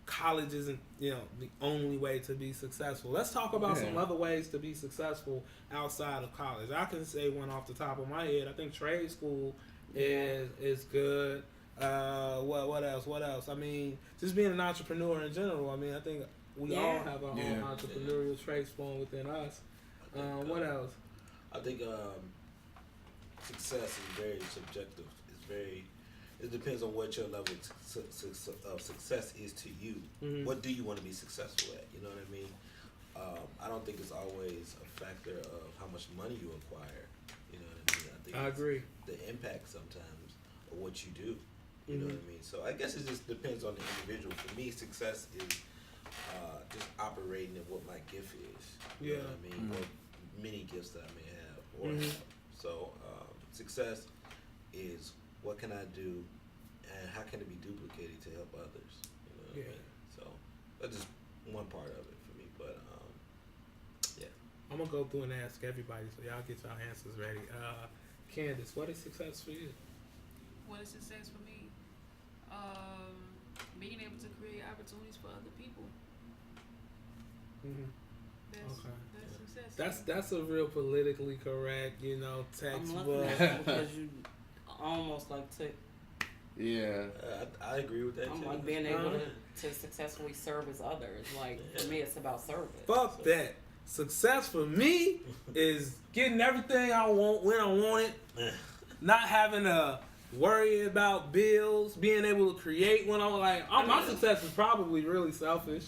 college isn't the only way to be successful. Let's talk about some other ways to be successful outside of college. I can say one off the top of my head. I think trade school is good. What else? I mean, just being an entrepreneur in general. I mean, I think we all have our own entrepreneurial traits flowing within us. What else? I think success is very subjective. It depends on what your level of success is to you. Mm-hmm. What do you want to be successful at? You know what I mean? I don't think it's always a factor of how much money you acquire. You know what I mean? I think I agree. The impact sometimes of what you do. You know what I mean? So I guess it just depends on the individual. For me, success is just operating in what my gift is. You know what I mean? What many gifts that I may have or have. So success is what can I do and how can it be duplicated to help others? You know what I mean? So that's just one part of it for me. But I'm gonna go through and ask everybody, so y'all get y'all answers ready. Candace, what is success for you? What is success for me? Being able to create opportunities for other people. That's success. That's a real politically correct, textbook. Because you almost took. Yeah. I agree with that too. I'm being able to successfully service others. For me, it's about service. Fuck that. Success for me is getting everything I want when I want it, not having to worry about bills, being able to create when I'm my success is probably really selfish.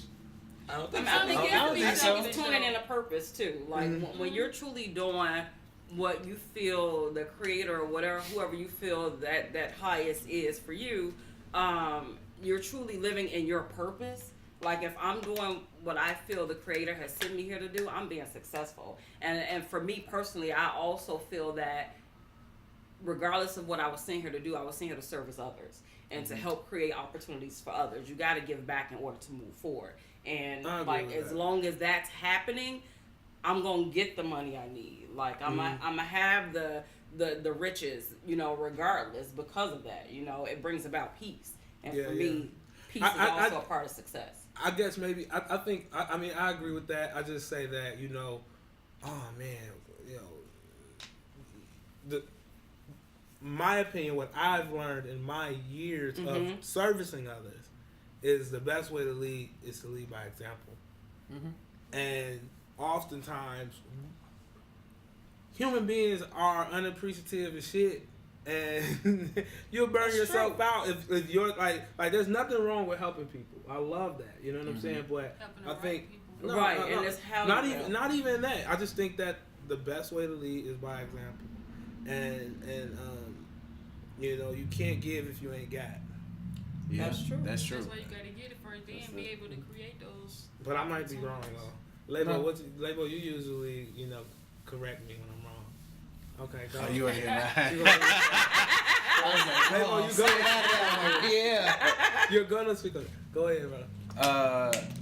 I don't think I think so. it's tuning in a purpose too. When you're truly doing what you feel the creator or whoever you feel that highest is for you, you're truly living in your purpose. If I'm doing what I feel the creator has sent me here to do, I'm being successful. And for me personally, I also feel that regardless of what I was sent here to do, I was sent here to service others and to help create opportunities for others. You got to give back in order to move forward. And as long as that's happening, I'm gonna get the money I need. I'm gonna have the riches, regardless because of that. It brings about peace. And for me, peace is also a part of success. I guess maybe I think I agree with that. I just say that my opinion, what I've learned in my years of servicing others is the best way to lead is to lead by example. And oftentimes human beings are unappreciative of shit, and you'll burn yourself out if you're there's nothing wrong with helping people. I love that, you know what I'm saying? But I think and it's how not even that. I just think that the best way to lead is by example, and you can't give if you ain't got. Yeah, that's true. That's true. That's why you gotta get it first, then be able to create those. But I might be wrong though. Lebo, you usually correct me when I'm wrong. Okay, go. Oh, you ain't here. Lebo, you go. Yeah. You're gonna speak on it. Go ahead, bro.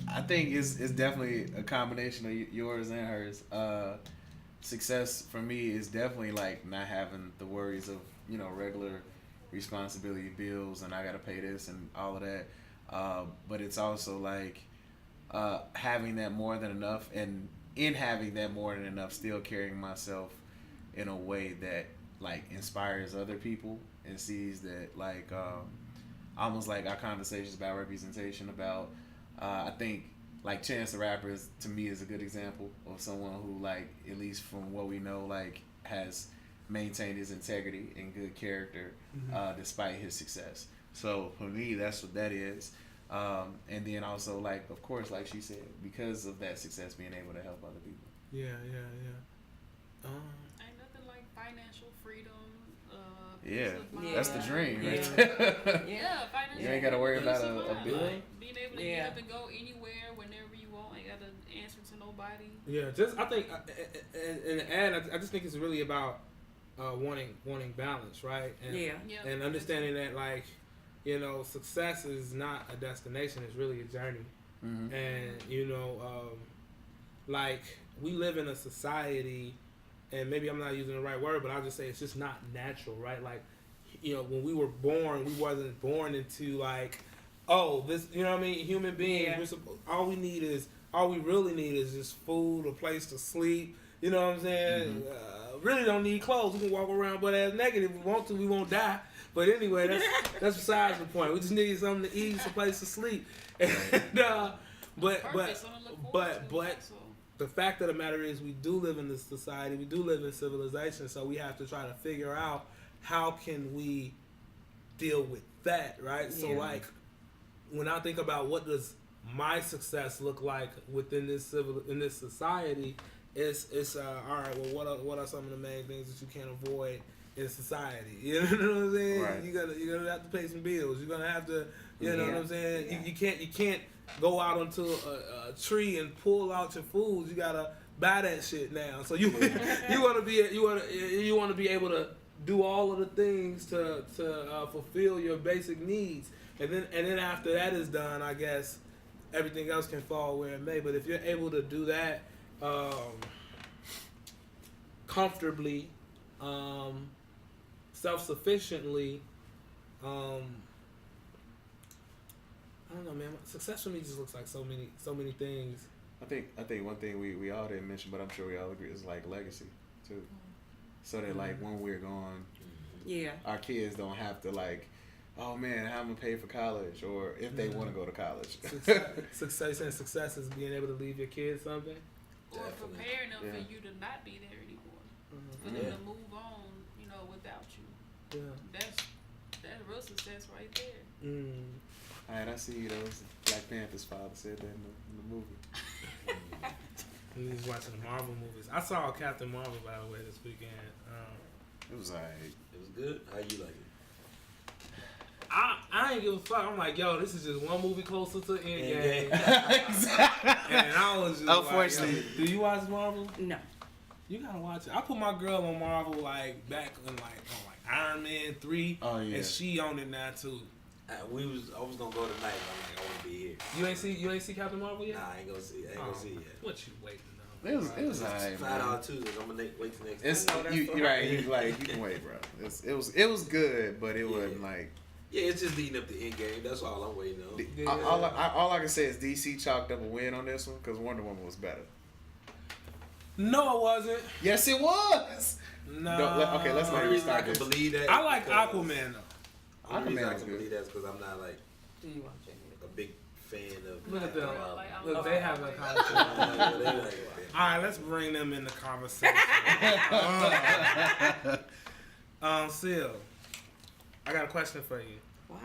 I think it's definitely a combination of yours and hers. Success for me is definitely not having the worries of regular responsibility, bills, and I gotta pay this and all of that. But it's also having that more than enough, and in having that more than enough, still carrying myself in a way that inspires other people and sees that almost our conversations about representation about I think Chance the Rapper to me is a good example of someone who at least from what we know has maintained his integrity and good character despite his success. So for me, that's what that is. And then also, like, of course, like she said, because of that success, being able to help other people. Yeah. Ain't nothing like financial freedom. Yeah, peace of mind. that's the dream. Yeah. Right? Yeah, financial You ain't gotta worry peace about of a mind. bill. Like, being able to Yeah. get up and go anywhere, whenever you want. Ain't gotta answer to nobody. Yeah, I think, I just think it's really about wanting balance, right? And, Yeah. Yeah. and understanding that, like, you know, success is not a destination; it's really a journey. Mm-hmm. And you know, like, we live in a society, and maybe I'm not using the right word, but I'll just say it's just not natural, right? Like, you know, when we were born, we wasn't born into, like, oh, this, you know what I mean? Human beings, Yeah. all we really need is just food, a place to sleep. You know what I'm saying? Really don't need clothes. We can walk around butt ass naked if we want to. We won't die. But anyway, that's besides the point. We just need something to eat, some place to sleep. And, but Perfect, something to look forward to, so. the fact of the matter is, we do live in this society. We do live in civilization. So we have to try to figure out how can we deal with that, right? So, Yeah. like, when I think about what does my success look like within this society, it's all right. Well, what are some of the main things that you can't avoid in society? You know what I'm saying? Right. You're gonna have to pay some bills. You're gonna have to, you know what I'm saying? Yeah. You can't go out onto a tree and pull out your foods. You gotta buy that shit now. So you want to be able to do all of the things to fulfill your basic needs, and then after that is done, I guess everything else can fall where it may. But if you're able to do that comfortably, self-sufficiently, I don't know, man. Success for me just looks like so many things. I think one thing we all didn't mention, but I'm sure we all agree, is like legacy too. So that, like, when we're gone, Yeah. our kids don't have to, like, oh man, how am I gonna pay for college, or if they want to go to college. Success is being able to leave your kids something. Or Definitely. preparing them Yeah. for you to not be there anymore. For Yeah. them to move on, without you. Yeah. That's real success right there. Alright, I see those Black Panther's father said that in the movie. And he's watching the Marvel movies. I saw Captain Marvel, by the way, this weekend. It was alright. It was good. How you like it? I ain't give a fuck. I'm like, yo, this is just one movie closer to Endgame. Exactly. And I was just Unfortunately. like, yo, do you watch Marvel? No. You gotta watch it. I put my girl on Marvel like back in like Iron Man 3. Oh yeah. And she on it now too. I was gonna go tonight. But I'm like, I want to be here. You ain't see Captain Marvel yet? Nah, I ain't gonna see. I ain't gonna see it yet. What you waiting on? It was alright, man. $5 Tuesday. I'm gonna wait till next. It's I know, that's you're so right. You like, you can wait, bro. It was good, but it wasn't like. Yeah, it's just leading up to Endgame. That's all I'm waiting on. Yeah. All I can say is DC chalked up a win on this one because Wonder Woman was better. No, it wasn't. Yes, it was. No. Okay, let's The not only reason I restart can this. believe that. I like because- Aquaman though. The only reason Aquaman I was can good. believe that is because I'm not like You watch it. a big fan of. Look at them. Like, Look, they have a like, conversation. They like, All right, let's bring them in the conversation. Sil, I got a question for you. Why?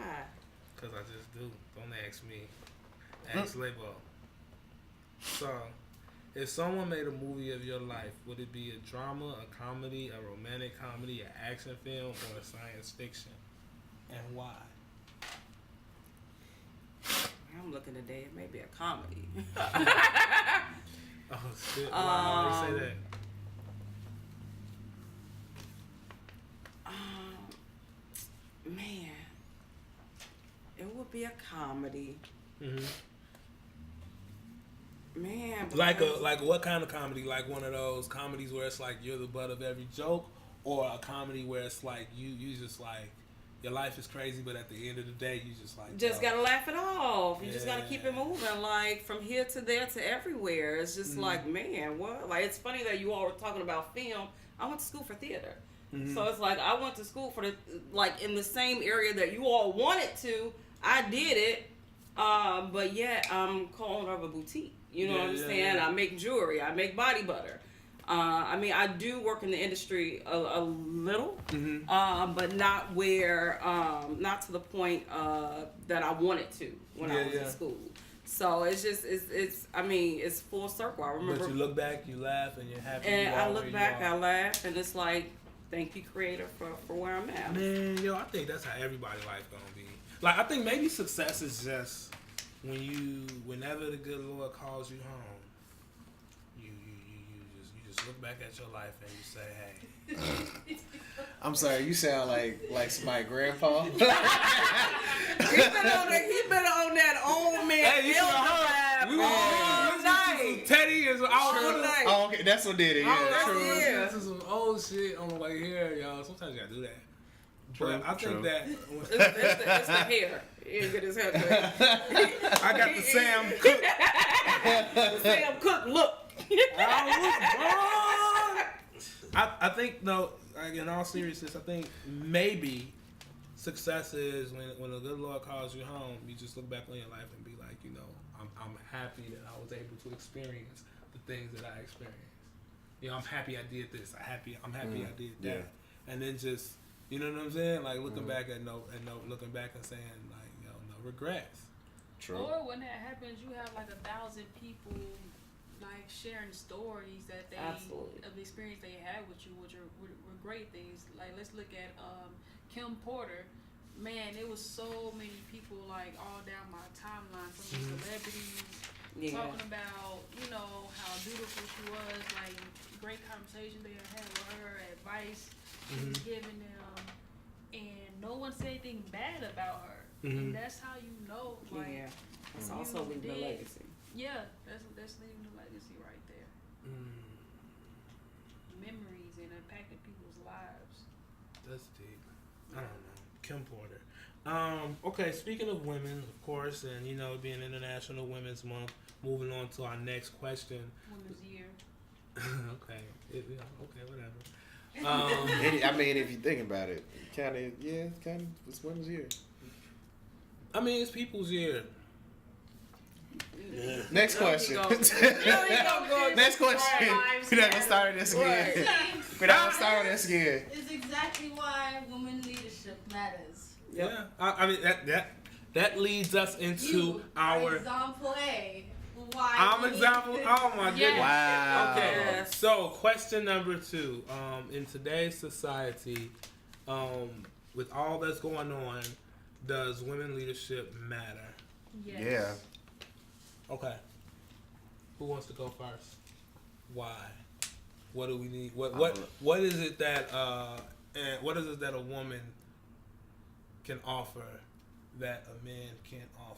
Cause I just do. Don't ask me. Ask Lebo. So, if someone made a movie of your life, would it be a drama, a comedy, a romantic comedy, an action film, or a science fiction? And why? I'm looking today. It may be a comedy. Oh shit! Why would they say that? Man, it would be a comedy. Mm-hmm. Man, Like what kind of comedy? Like one of those comedies where it's like you're the butt of every joke, or a comedy where it's like you just like your life is crazy, but at the end of the day you just like just yo. gotta laugh it off. You just gotta keep it Yeah. moving, like from here to there to everywhere. It's just like, man, what? Like, it's funny that you all were talking about film. I went to school for theater, so it's like I went to school for like in the same area that you all wanted to. I did it, but yet I'm co-owner of a boutique. You know what I'm saying? Yeah. I make jewelry. I make body butter. I mean, I do work in the industry a little, Mm-hmm. but not where, not to the point that I wanted to when I was in school. So it's just, I mean, it's full circle. I remember. But you look back, you laugh, and you're happy. And I look back, I laugh, and it's like, thank you, Creator, for where I'm at. Man, yo, I think that's how everybody's life gonna be. Like, I think maybe success is just whenever the good Lord calls you home, you just look back at your life and you say, hey. I'm sorry, you sound like my grandpa. He been on that old man. Hey, you should have heard. We all night. Teddy is all night. Oh, okay, that's what did it. Yeah, true. This is some old shit on the way here, y'all. Sometimes you gotta do that. True, But I think that It's the hair. He didn't get his hair cut. I got the Sam Cooke. The Sam Cooke look. I think though, like, in all seriousness, I think maybe success is when the good Lord calls you home. You just look back on your life and be like, you know, I'm happy that I was able to experience the things that I experienced. You know, I'm happy I did this. I'm happy I did that. Yeah. And then just, you know what I'm saying? Like looking back at looking back and saying like, yo, no regrets. True. Or when that happens, you have like 1,000 people like sharing stories that they Absolutely. of the experience they had with you, which were great things. Like let's look at Kim Porter. Man, it was so many people like all down my timeline, some celebrities talking about, you know, how beautiful she was, like great conversations they had with her, advice she was giving them, and no one said anything bad about her. And that's how you know, like, It's also leaving a legacy. Yeah, that's leaving a legacy right there. Memories and impacting people's lives. That's deep. I don't know. Kim Porter. Okay, speaking of women, of course, and you know, being International Women's Month, moving on to our next question. Women's Year. Okay, whatever. I mean, if you think about it, kind of, it's Women's Year. I mean, it's People's Year. Yeah. Next question. Next Next question. We're not gonna start this again. We're not gonna start this again. It's exactly why women leadership matters. Yeah, I mean that leads us into our example A. Why? I'm example. Oh my goodness. Wow. Okay. So question number 2. In today's society, with all that's going on, does women leadership matter? Yes. Yeah. Okay. Who wants to go first? Why? What do we need? What is it that and what is it that a woman can offer that a man can't offer?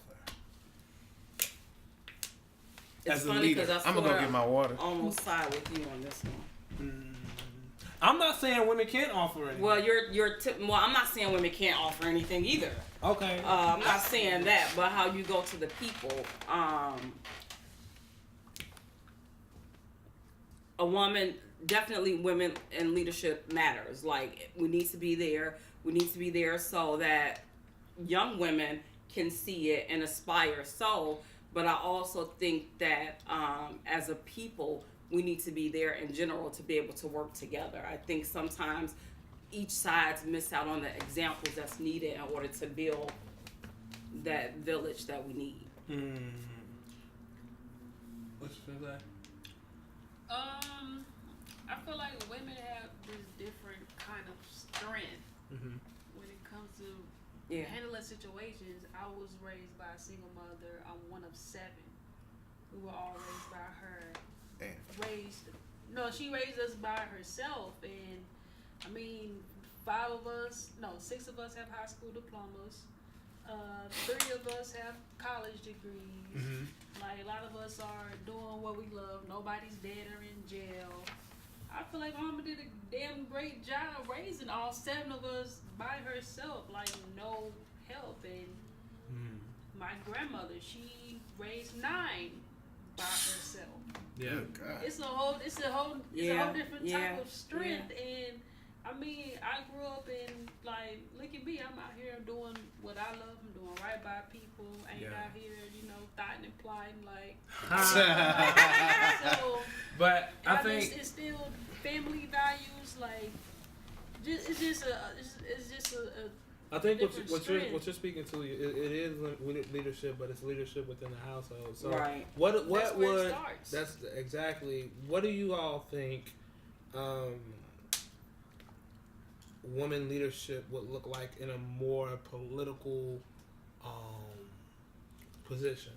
It's funny because I'm gonna go get my water. Almost side with you on this one. I'm not saying women can't offer anything. Well, I'm not saying women can't offer anything either. Okay. I'm not saying that, but how you go to the people. A woman, definitely women in leadership matters. Like, we need to be there. We need to be there so that young women can see it and aspire. But I also think that as a people, we need to be there in general to be able to work together. I think sometimes each side's miss out on the examples that's needed in order to build that village that we need. What you feel like? I feel like women have this different kind of strength when it comes to handling situations. I was raised by a single mother. I'm one of 7. We were all raised by her. She raised us by herself, and I mean, 6 of us have high school diplomas. 3 of us have college degrees. Like, a lot of us are doing what we love. Nobody's dead or in jail. I feel like Mama did a damn great job raising all 7 of us by herself, like no help. And my grandmother, she raised 9 by herself. Yeah. God. It's a whole different type of strength, and I mean, I grew up in, like, look at me. I'm out here doing what I love. I'm doing right by people. Ain't out here, thotting and plotting, like. So, but I think it's still family values, like. It's just a. I think what you're speaking to, it is leadership, but it's leadership within the household. So right. What that's would where it starts. That's exactly. What do you all think? Women leadership would look like in a more political position.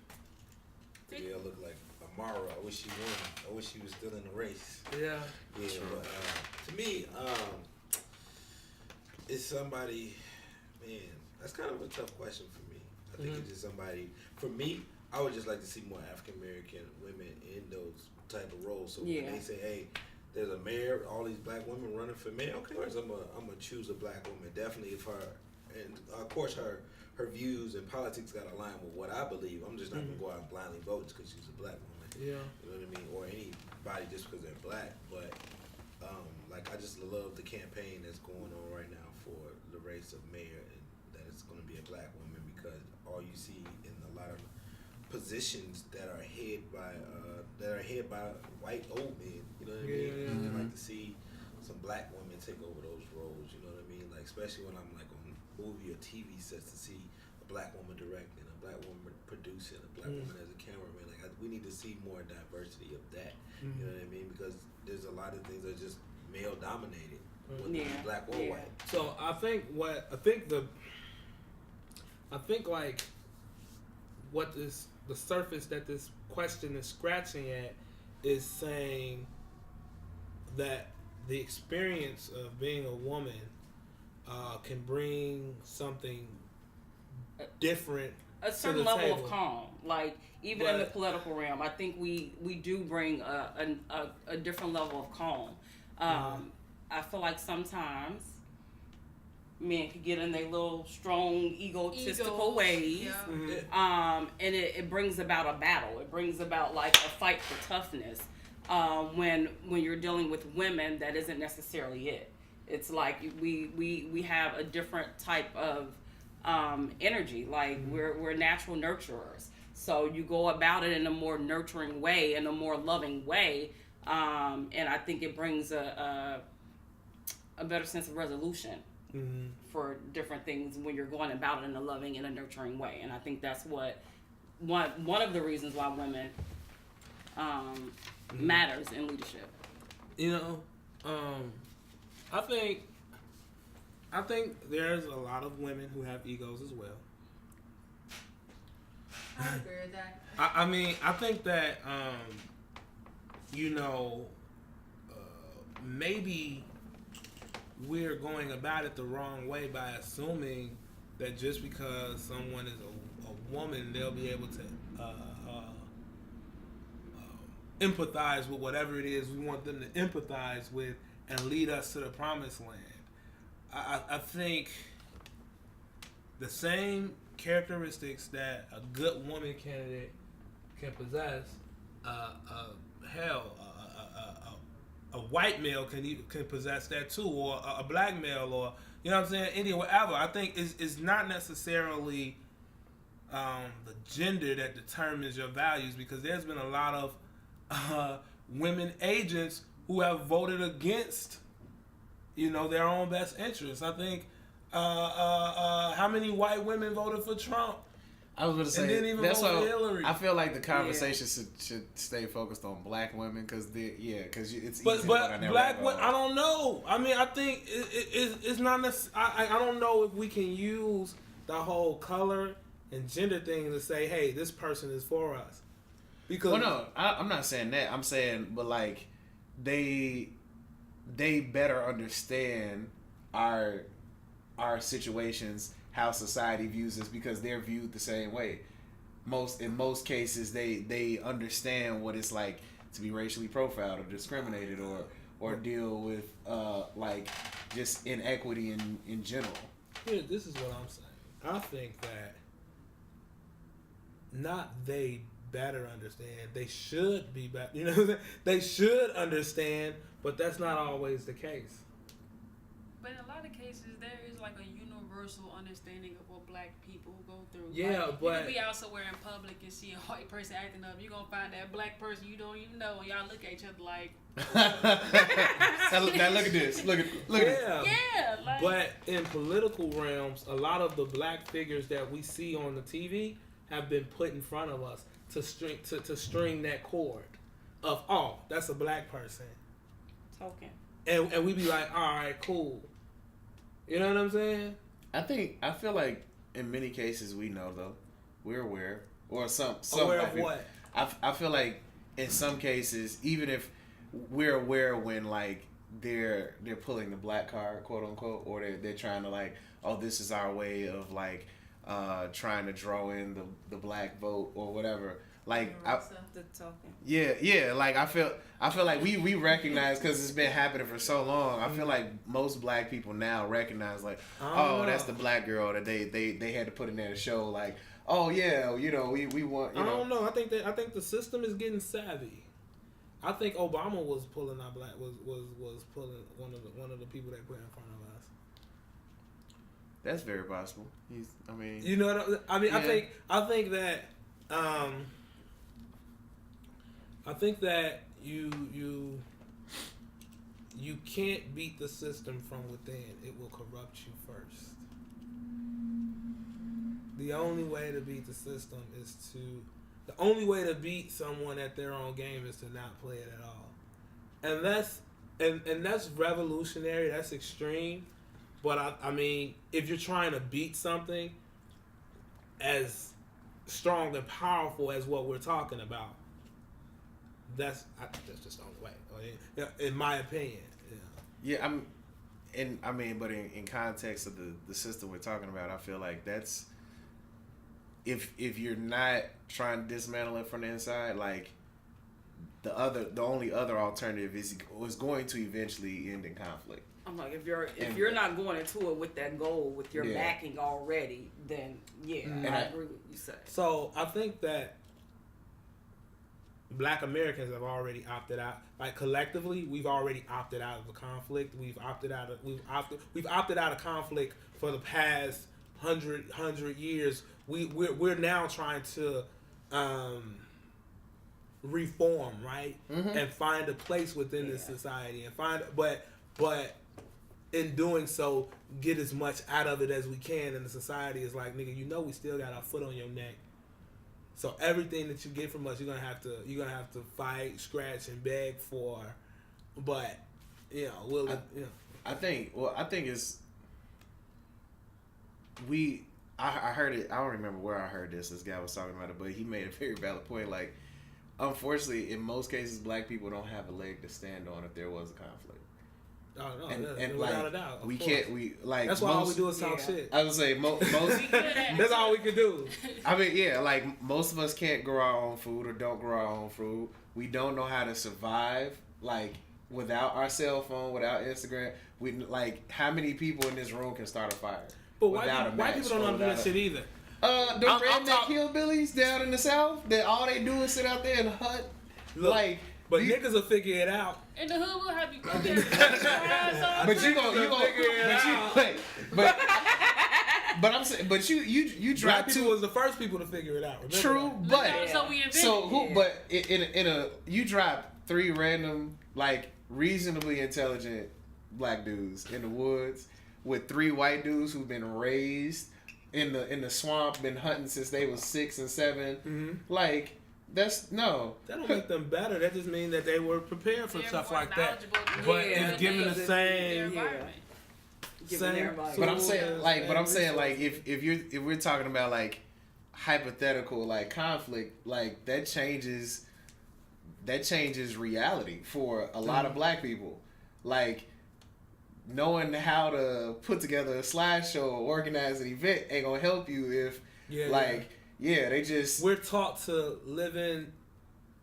Yeah, look like Amara. I wish she won. I wish she was still in the race. Yeah. Yeah, but to me, it's somebody. Man, that's kind of a tough question for me. I think it's just somebody. For me, I would just like to see more African American women in those type of roles. So when they say, "Hey, there's a mayor, all these black women running for mayor," okay, I'm gonna choose a black woman. Definitely, if her, and of course her views and politics got to align with what I believe. I'm just not gonna go out and blindly vote just because she's a black woman. Yeah. You know what I mean? Or anybody just because they're black. But like I just love the campaign that's going on right now for the race of mayor, and that it's going to be a black woman, because all you see in a lot of positions that are head by white old men. You know what I mean? Yeah. I like to see some black women take over those roles. You know what I mean? Like especially when I'm like on movie or TV sets, to see a black woman directing, a black woman producing, a black woman as a cameraman. Like we need to see more diversity of that. You know what I mean? Because there's a lot of things that are just male dominated, whether it's black or white. So I think what the surface that this question is scratching at is saying that the experience of being a woman can bring something different, a certain level of calm. Like even in the political realm, I think we do bring a different level of calm. I feel like sometimes men could get in their little strong egotistical ways, and it brings about a battle. It brings about like a fight for toughness. When you're dealing with women, that isn't necessarily it. It's like we have a different type of energy. Like we're natural nurturers, so you go about it in a more nurturing way, in a more loving way, and I think it brings a better sense of resolution for different things when you're going about it in a loving and a nurturing way. And I think that's what one of the reasons why women matters in leadership. I think there's a lot of women who have egos as well. I agree with that. I mean, I think that maybe we're going about it the wrong way by assuming that just because someone is a woman, they'll be able to empathize with whatever it is we want them to empathize with and lead us to the promised land. I think the same characteristics that a good woman candidate can possess, a white male can possess that too, or a black male, or you know what I'm saying, Indian, whatever. I think it's not necessarily the gender that determines your values, because there's been a lot of women agents who have voted against, their own best interests. I think how many white women voted for Trump? I was going to say, and didn't even that's vote for why Hillary. I feel like the conversation should stay focused on black women, because it's easy. But black women, I don't know. I mean, I think it's not necessarily. I don't know if we can use the whole color and gender thing to say, hey, this person is for us. Because I'm not saying that. I'm saying, but like they better understand our situations, how society views us, because they're viewed the same way. In most cases, they understand what it's like to be racially profiled or discriminated or deal with like just inequity in general. Yeah, this is what I'm saying. I think that not they better understand. They should be better. They should understand, but that's not always the case. But in a lot of cases, there is like a universal understanding of what black people go through. Yeah, like, but you can be out somewhere in public and see a white person acting up. You're gonna find that black person you don't even know, and y'all look at each other like. Now look at this. Look at this. Yeah, like. But in political realms, a lot of the black figures that we see on the TV have been put in front of us to string that cord of, oh, that's a black person. Token. And we be like, all right, cool. You know what I'm saying? I feel like in many cases we know though. We're aware. Or some Aware black of people. what? I feel like in some cases, even if we're aware when like they're pulling the black card, quote unquote, or they're trying to like, oh, this is our way of like trying to draw in the black vote or whatever. Like The token. yeah. Like I feel like we recognize, because it's been happening for so long. I feel like most black people now recognize like, oh, that's the black girl that they had to put in there to show like, oh yeah, you know, we want. You know. I don't know. I think the system is getting savvy. I think Obama was pulling our black was pulling one of the people they put in front of us. That's very possible. You know what I mean? Yeah. I think that you can't beat the system from within. It will corrupt you first. The only way to beat the system the only way to beat someone at their own game is to not play it at all. And that's revolutionary, that's extreme. But I mean, if you're trying to beat something as strong and powerful as what we're talking about, that's just the only way, in my opinion. Yeah, but in context of the system we're talking about, I feel like that's if you're not trying to dismantle it from the inside, like the only other alternative is going to eventually end in conflict. I'm like, if you're not going into it with that goal, with your backing already, then I agree with what you say. So I think that Black Americans have already opted out. Like collectively, we've already opted out of the conflict. We've opted out of conflict for the past 100 years. We're now trying to reform, right? Mm-hmm. And find a place within this society but in doing so, get as much out of it as we can. And the society is like, nigga, we still got our foot on your neck. So everything that you get from us, you're gonna have to fight, scratch, and beg for. But I think it's I heard it. I don't remember where I heard this. This guy was talking about it, but he made a very valid point. Like, unfortunately, in most cases, black people don't have a leg to stand on if there was a conflict. Oh no, and without a doubt. We can't. We like. That's why all we do is talk shit. I would say most. That's all we can do. I mean, like most of us can't grow our own food or don't grow our own food. We don't know how to survive like without our cell phone, without Instagram. We like how many people in this room can start a fire? But white people don't know how to do that shit either. The redneck hillbillies down in the South, that all they do is sit out there and hunt. Look, like, but niggas will figure it out. In the hood, we'll have you go there. But you gonna figure it out. But I'm saying, but you drive. Black people was the first people to figure it out. Remember true, that? but so we invented. So who? Yeah. But in a you drive 3 random like reasonably intelligent black dudes in the woods with 3 white dudes who've been raised in the swamp, been hunting since they was 6 and 7. Mm-hmm. Like that's no. That don't make them better. That just means that they were prepared for stuff like that. But it's given the same. But I'm saying like if we're talking about like hypothetical like conflict, like that changes reality for a lot of black people. Like knowing how to put together a slideshow or organize an event ain't gonna help you if they just we're taught to live in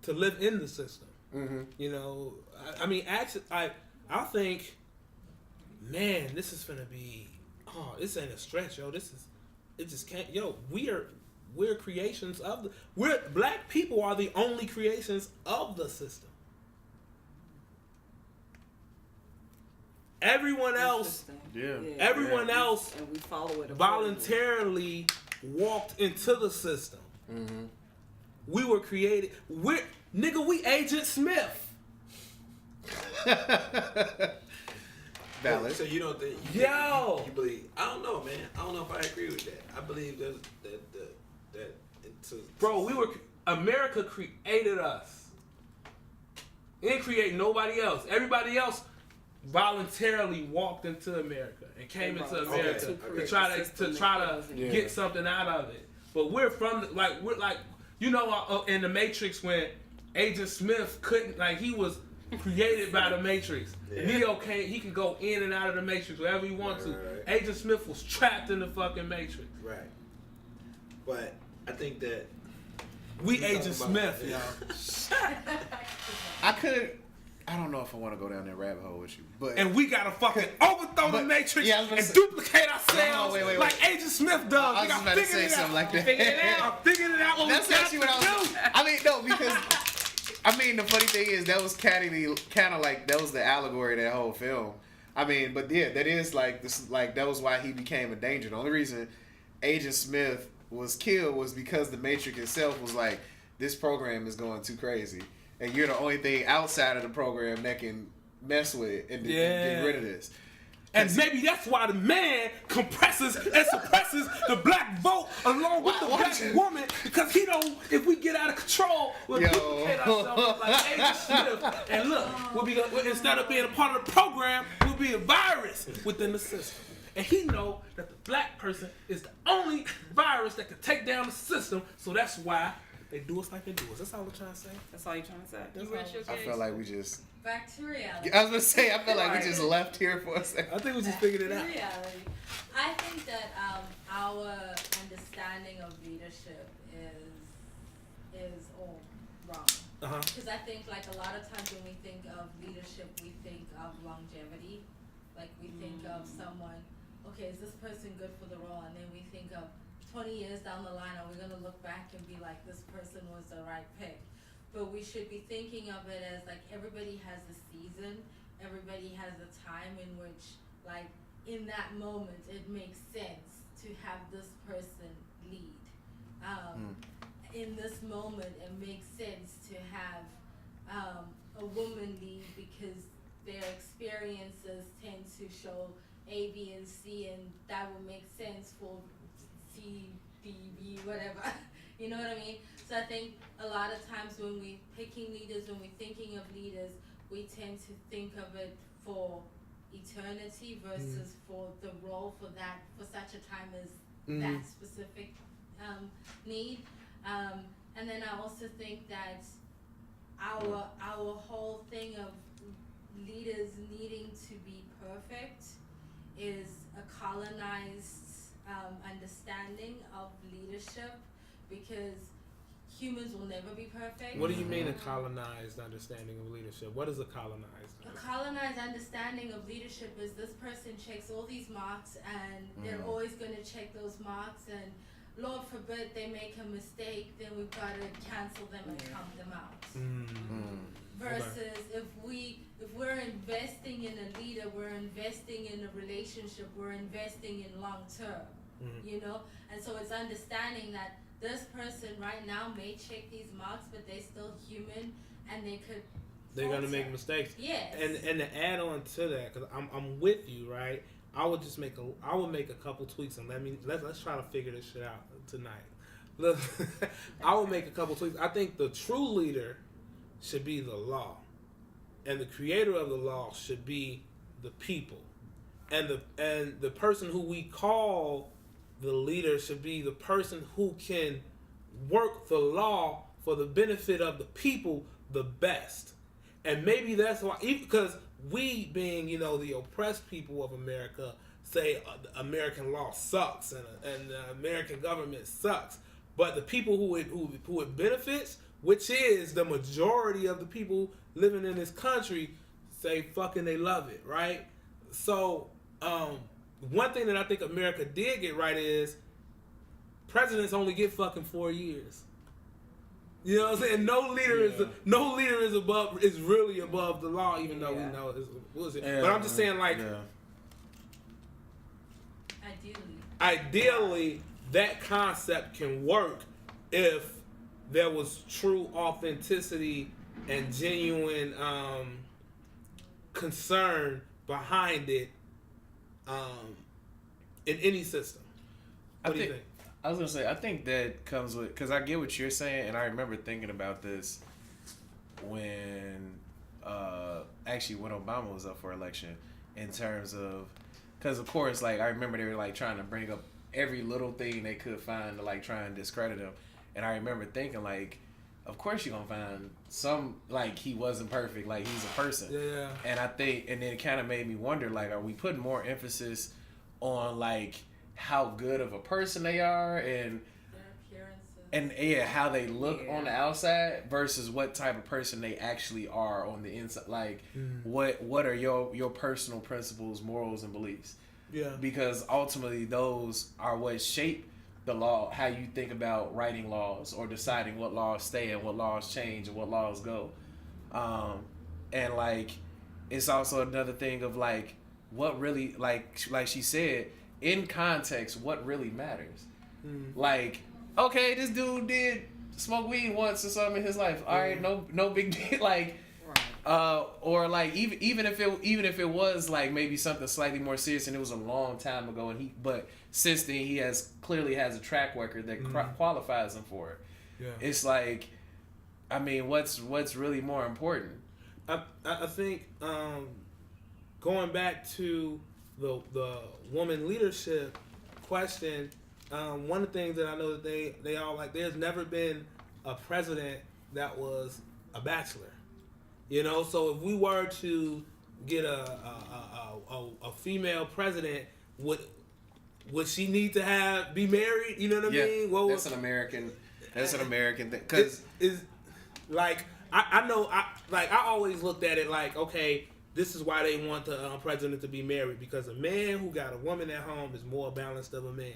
the system. Mm-hmm. You know, I mean, actually, I think, man, this is gonna be. Oh, this ain't a stretch, yo. It just can't. Yo, we're creations of the. Black people are the only creations of the system. Everyone else, everyone else, and we follow it voluntarily walked into the system. Mm-hmm. We were created. We Agent Smith. Valid. So you don't think? You believe? I don't know, man. I don't know if I agree with that. I believe that Bro, America created us. It didn't create nobody else. Everybody else voluntarily walked into America and came into America to try to get something out of it. But we're in the Matrix when Agent Smith couldn't, he was created by the Matrix. Yeah. He can go in and out of the Matrix wherever he wants to. Right. Agent Smith was trapped in the fucking Matrix. Right. But I think that we Agent Smith, y'all. I don't know if I want to go down that rabbit hole with you, and we gotta fucking overthrow the Matrix and duplicate ourselves like Agent Smith does. I was about to say something like that. I'm figuring it out. That's actually what I was. I mean, no, because the funny thing is that was kind of like that was the allegory of that whole film. I mean, but yeah, that is that was why he became a danger. The only reason Agent Smith was killed was because the Matrix itself was like, this program is going too crazy. And you're the only thing outside of the program that can mess with it and get rid of this. And maybe that's why the man compresses and suppresses the black vote along with the black woman, because he know if we get out of control, we'll duplicate ourselves like Agent Smith. And look, instead of being a part of the program, we'll be a virus within the system. And he know that the black person is the only virus that can take down the system, so that's why they do us like they do us. That's all we're trying to say. That's all you're trying to say. I felt like we just... Back to reality. I was going to say, I felt like we just left here for a second. I think we just figured it out. Reality. I think that our understanding of leadership is all wrong. Because I think a lot of times when we think of leadership, we think of longevity. We think of someone, okay, is this person good for the role? And then we think of 20 years down the line, are we going to look back and be like, this person was the right pick? But we should be thinking of it as everybody has a season, everybody has a time in which, in that moment, it makes sense to have this person lead. In this moment, it makes sense to have a woman lead because their experiences tend to show A, B, and C, and that will make sense for C, D, B, whatever. You know what I mean? So I think a lot of times when we're picking leaders, when we're thinking of leaders, we tend to think of it for eternity versus for the role for such a time as that specific need. And then I also think that our whole thing of leaders needing to be perfect is a colonized understanding of leadership, because humans will never be perfect. What do you mean a colonized understanding of leadership? What is a colonized? A colonized understanding of leadership is this person checks all these marks and they're always going to check those marks, and Lord forbid they make a mistake, then we've got to cancel them and count them out. Versus if we're investing in a leader, we're investing in a relationship, we're investing in long term, and so it's understanding that this person right now may check these marks, but they're still human, and they're gonna make mistakes. Yes. And to add on to that, because I'm with you, right? I would make a couple tweaks, and let's try to figure this shit out tonight. Look, I would make a couple tweaks. I think the true leader should be the law, and the creator of the law should be the people, and the person who we call the leader should be the person who can work the law for the benefit of the people the best. And maybe that's why, because we being, the oppressed people of America, say American law sucks and the American government sucks, but the people who it benefits, which is the majority of the people living in this country, say fucking they love it, right? So one thing that I think America did get right is presidents only get fucking 4 years. You know what I'm saying? No leader is really above the law, even though we Yeah. know it's bullshit. Yeah, But I'm just saying, like, yeah. ideally, that concept can work if there was true authenticity and genuine concern behind it in any system. What do you think? I was gonna say, I think that comes with, because I get what you're saying, and I remember thinking about this when actually when Obama was up for election, in terms of, because of course, like, I remember they were like trying to bring up every little thing they could find to like try and discredit him, and I remember thinking, like, of course you're gonna find some, like, he wasn't perfect, like, he's a person. Yeah. And I think, and then it kind of made me wonder, like, are we putting more emphasis on, like, how good of a person they are and Their appearances. yeah, how they look on the outside versus what type of person they actually are on the inside? Like, what are your personal principles, morals, and beliefs? Yeah. Because ultimately those are what shape the law, how you think about writing laws or deciding what laws stay and what laws change and what laws go. And like, it's also another thing of like, what really, like she said, in context, what really matters. Like, okay, this dude did smoke weed once or something in his life. All right, no big deal. Like, or like even if it was like maybe something slightly more serious and it was a long time ago, and but since then he clearly has a track record that qualifies him for it. Yeah. It's like, I mean, what's really more important? I think going back to the woman leadership question, one of the things that I know that they all like, there's never been a president that was a bachelor. You know, so if we were to get a female president, would she need to be married? You know what I mean? Well, that's an American thing. Because is like, I know, I always looked at it like, okay, this is why they want the president to be married, because a man who got a woman at home is more balanced of a man.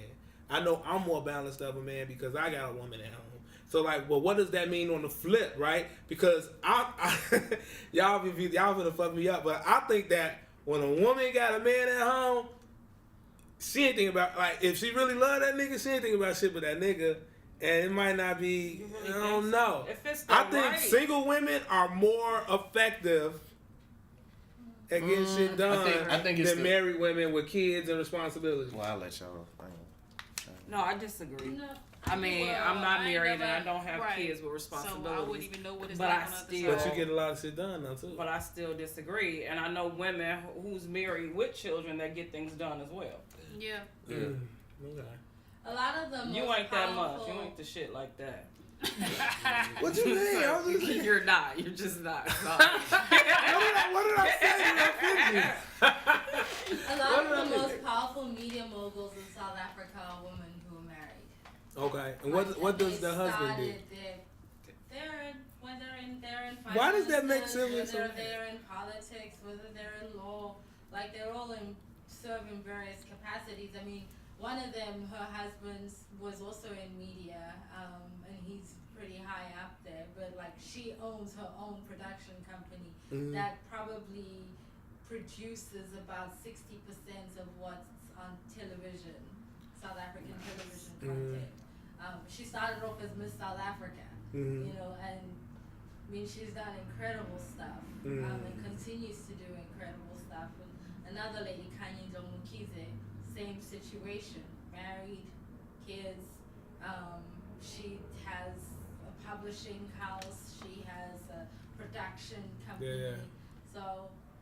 I know I'm more balanced of a man because I got a woman at home. So like, well, what does that mean on the flip, right? Because y'all gonna fuck me up, but I think that when a woman got a man at home, she ain't thinking about, like, if she really love that nigga, she ain't thinking about shit with that nigga, and it might not be. I don't know. I think single women are more effective at getting shit done I think it's than married women with kids and responsibilities. Well, I'll let y'all. No, I disagree. No. I mean, Well, I'm not I ain't married never- and I don't have right. kids with So responsibilities. I wouldn't even know what it's But like I on the other still- side. But you get a lot of shit done now too. But I still disagree, and I know women who's married with children that get things done as well. Yeah. Okay. A lot of them. You ain't that much. You ain't the shit like that. What you mean? I was just, You're not. You're just not. Sorry. what did I say that offended you? A lot of the most powerful media moguls in South Africa are women who are married. Okay, and what does the husband do? They're in Why does that make finances, sense? Whether they're in politics, whether they're in law, like they're all serving various capacities. I mean, one of them, her husband was also in media, and he's pretty high up there. But like, she owns her own production company that probably produces about 60% of what's on television, South African television content. She started off as Miss South Africa, you know, and I mean, she's done incredible stuff, and continues to do incredible stuff. And another lady, Kanye Domukize, same situation, married, kids. She has a publishing house. She has a production company. Yeah. So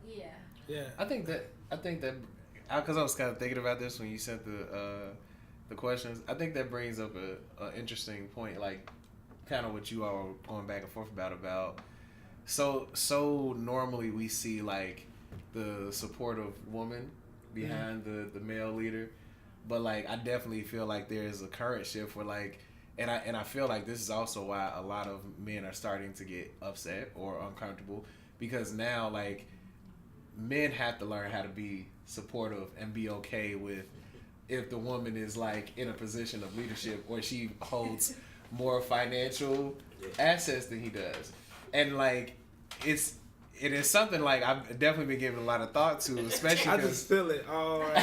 yeah. Yeah. I think that because I was kind of thinking about this when you sent the questions. I think that brings up a interesting point, like kind of what you all were going back and forth about. So normally we see like the supportive woman behind the male leader, but like I definitely feel like there is a current shift where like, and I feel like this is also why a lot of men are starting to get upset or uncomfortable, because now like men have to learn how to be supportive and be okay with if the woman is like in a position of leadership or she holds more financial assets than he does, and like it is something like I've definitely been giving a lot of thought to, especially I because just feel it. All right.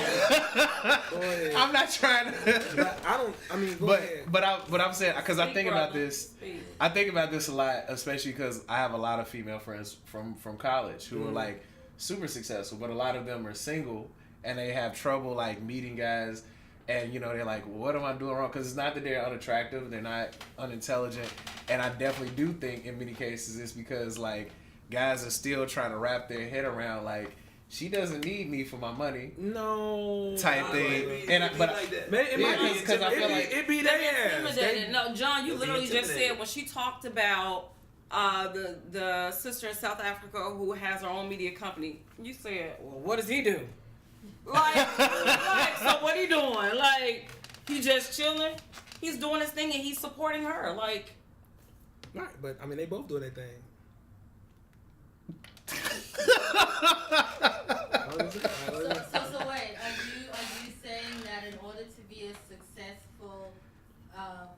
Go ahead. I'm not trying to. But I don't. I mean, go ahead. But I'm saying because I Speak, think about brother. this. Speak. I think about this a lot, especially because I have a lot of female friends from college who are like super successful, but a lot of them are single and they have trouble like meeting guys, and you know they're like, well, what am I doing wrong? Because it's not that they're unattractive, they're not unintelligent, and I definitely do think in many cases it's because like guys are still trying to wrap their head around like she doesn't need me for my money No. type thing, because I feel like it be their ass. Intimidated. No, John, you They'll be literally just intimidated. said when she talked about the sister in South Africa who has her own media company. You said, well, what does he do? Like, so what he doing? Like, he just chilling? He's doing his thing and he's supporting her. Like, Right, but I mean, they both doing their thing. So wait, are you saying that in order to be a successful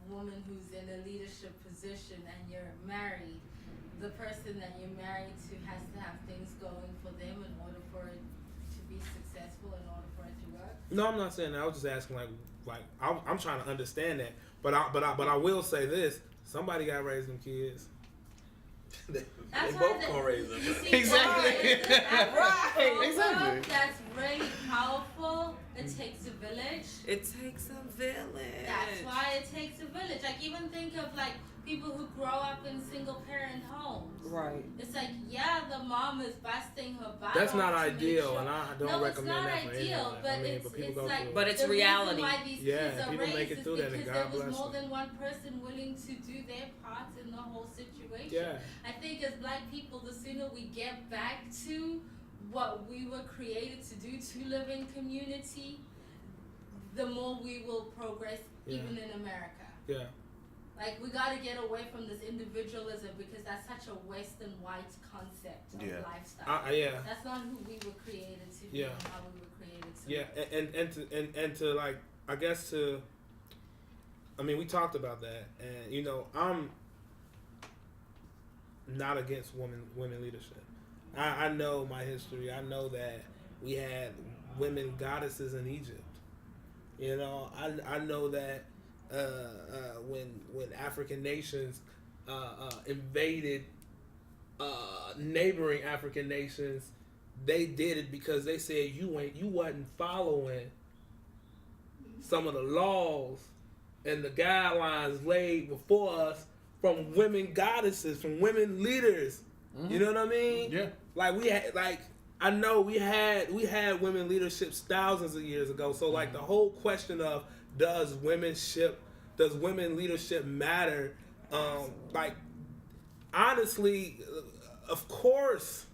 woman who's in a leadership position and you're married, the person that you're married to has to have things going for them in order for it to be successful, in order for it to work? No, I'm not saying that. I was just asking, like I'm trying to understand that. But I will say this: somebody got to raise them kids. They That's both why gonna raise them. you see, Exactly. right. Exactly. That's really powerful. It takes a village. it takes a village. That's why it takes a village. Like, even think of like people who grow up in single parent homes. Right. It's like, yeah, the mom is busting her butt. That's not off to make ideal, sure- and I don't no, recommend that it's for not ideal, anyone. but I mean, it's but people go like through it. But it's the reason reality. why these Yeah, kids are people make raised it is through that, and because God there was bless more them. than one person willing to do their part in the whole situation. Yeah. I think as black people, the sooner we get back to what we were created to do, to live in community, the more we will progress, Yeah. even in America. Yeah. Like, we gotta get away from this individualism because that's such a Western white concept of Yeah. lifestyle. Yeah. That's not who we were created to be Yeah. and how we were created to Yeah, live. and to like, I guess to, I mean, we talked about that, and you know, I'm not against women leadership. I know my history. I know that we had women goddesses in Egypt. You know, I know that when African nations invaded neighboring African nations, they did it because they said you wasn't following some of the laws and the guidelines laid before us from women goddesses, from women leaders. You know what I mean? Yeah. Like we had, like I know we had women leaderships thousands of years ago. So like the whole question of does women leadership matter? Like honestly, of course,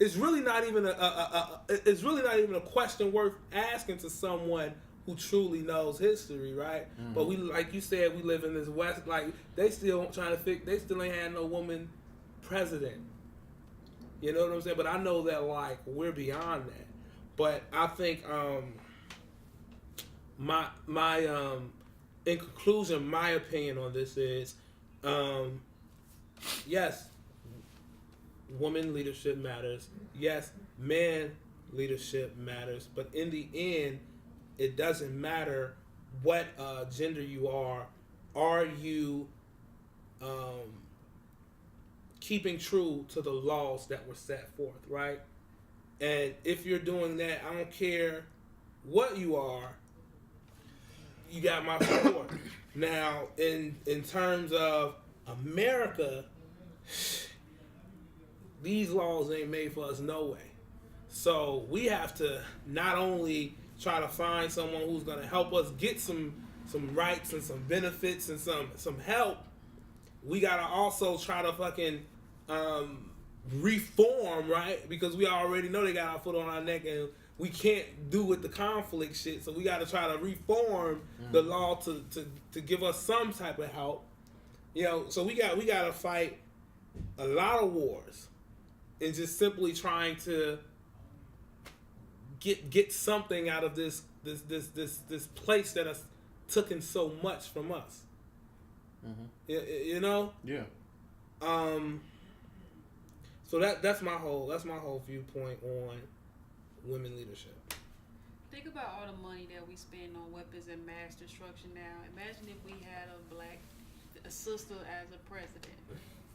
it's really not even a question worth asking to someone who truly knows history, right? But we, like you said, we live in this West. Like they still ain't had no woman president. You know what I'm saying? But I know that like we're beyond that. But I think my in conclusion, my opinion on this is yes, woman leadership matters. Yes, man leadership matters. But in the end, it doesn't matter what gender you are. Are you keeping true to the laws that were set forth, right? And if you're doing that, I don't care what you are, you got my support. Now, in terms of America, these laws ain't made for us no way. So we have to not only try to find someone who's going to help us get some rights and some benefits and some help, we got to also try to fucking reform, right? Because we already know they got our foot on our neck and we can't do with the conflict shit. So we got to try to reform the law to give us some type of help. You know, so we got to fight a lot of wars and just simply trying to get something out of this place that has taken so much from us. You know. Yeah. So that's my whole viewpoint on women leadership. Think about all the money that we spend on weapons and mass destruction now. Imagine if we had a sister as a president.